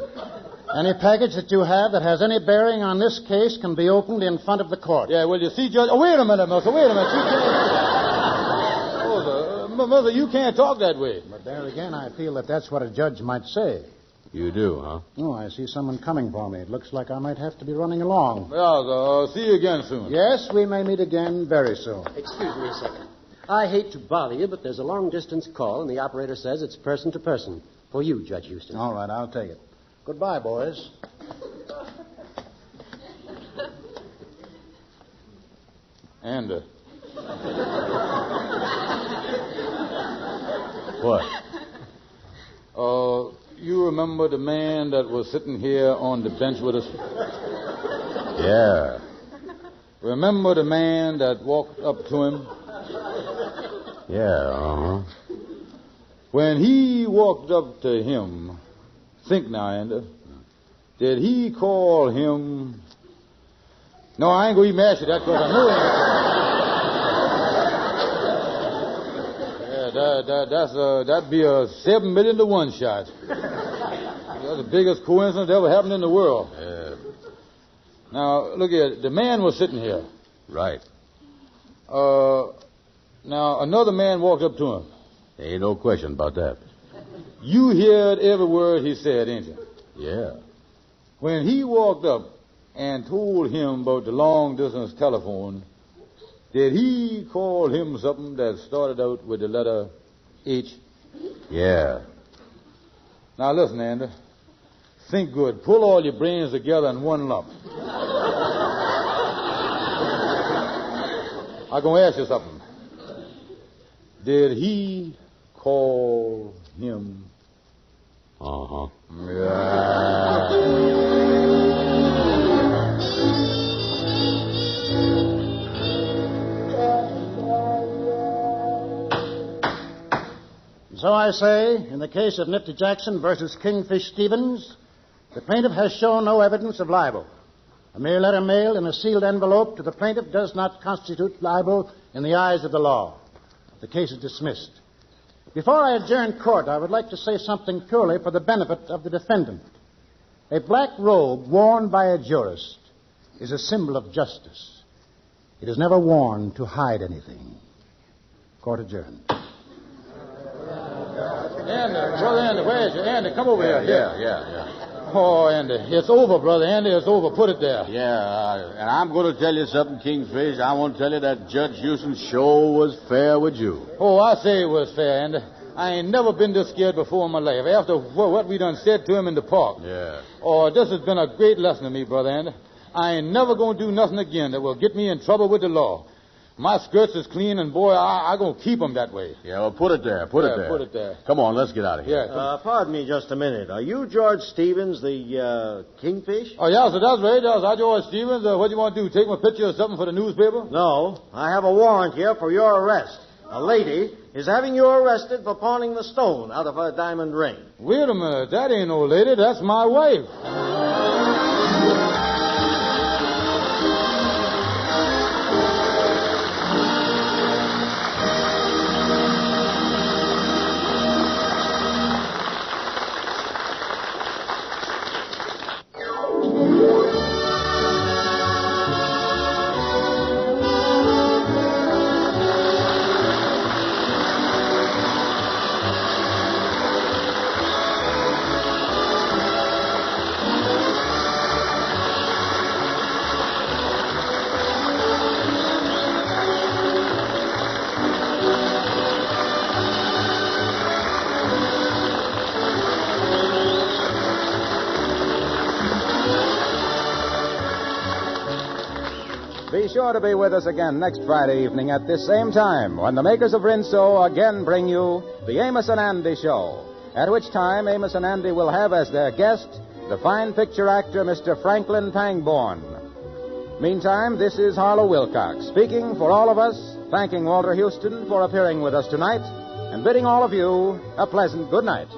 Any package that you have that has any bearing on this case can be opened in front of the court. Yeah, well, you see, Judge... Oh, wait a minute, mister. Wait a minute. You can't... Mother, you can't talk that way. But there again, I feel that that's what a judge might say. You do, huh? Oh, I see someone coming for me. It looks like I might have to be running along. Yeah, see you again soon. Yes, we may meet again very soon. Excuse me a second. I hate to bother you, but there's a long-distance call, and the operator says it's person to person. For you, Judge Houston. All right, I'll take it. Goodbye, boys. Andy. What? You remember the man that was sitting here on the bench with us? Yeah. Remember the man that walked up to him? Yeah, uh-huh. When he walked up to him, think now, Andy, did he call him... No, I ain't going to even ask you that because I know it. That'd be a 7 million to 1 shot. That's the biggest coincidence that ever happened in the world. Now, look here. The man was sitting here. Right. Now, another man walked up to him. There ain't no question about that. You heard every word he said, ain't you? Yeah. When he walked up and told him about the long-distance telephone, did he call him something that started out with the letter H? Yeah. Now, listen, Andy. Think good. Pull all your brains together in one lump. I'm going to ask you something. Did he call him? Uh-huh. So I say, in the case of Nifty Jackson versus Kingfish Stevens, the plaintiff has shown no evidence of libel. A mere letter mailed in a sealed envelope to the plaintiff does not constitute libel in the eyes of the law. The case is dismissed. Before I adjourn court, I would like to say something purely for the benefit of the defendant. A black robe worn by a jurist is a symbol of justice. It is never worn to hide anything. Court adjourned. Andy, Brother Andy, where's you? Andy, come over here. Yeah. Oh, Andy, it's over, Brother Andy, it's over. Put it there. Yeah, and I'm going to tell you something, Kingfish. I want to tell you that Judge Houston's show was fair with you. Oh, I say it was fair, Andy. I ain't never been this scared before in my life. After what we done said to him in the park. Yeah. Oh, this has been a great lesson to me, Brother Andy. I ain't never going to do nothing again that will get me in trouble with the law. My skirts is clean, and, boy, I'm going to keep them that way. Yeah, well, put it there. Put it there. Come on, let's get out of here. Yeah. Pardon me just a minute. Are you George Stevens, the Kingfish? Oh, yeah, so that's right. I'm George Stevens. What do you want to do, take my picture or something for the newspaper? No, I have a warrant here for your arrest. A lady is having you arrested for pawning the stone out of her diamond ring. Wait a minute. That ain't no lady. That's my wife. Be sure to be with us again next Friday evening at this same time when the makers of Rinso again bring you the Amos and Andy Show, at which time Amos and Andy will have as their guest the fine picture actor Mr. Franklin Pangborn. Meantime, this is Harlow Wilcox speaking for all of us, thanking Walter Houston for appearing with us tonight, and bidding all of you a pleasant good night.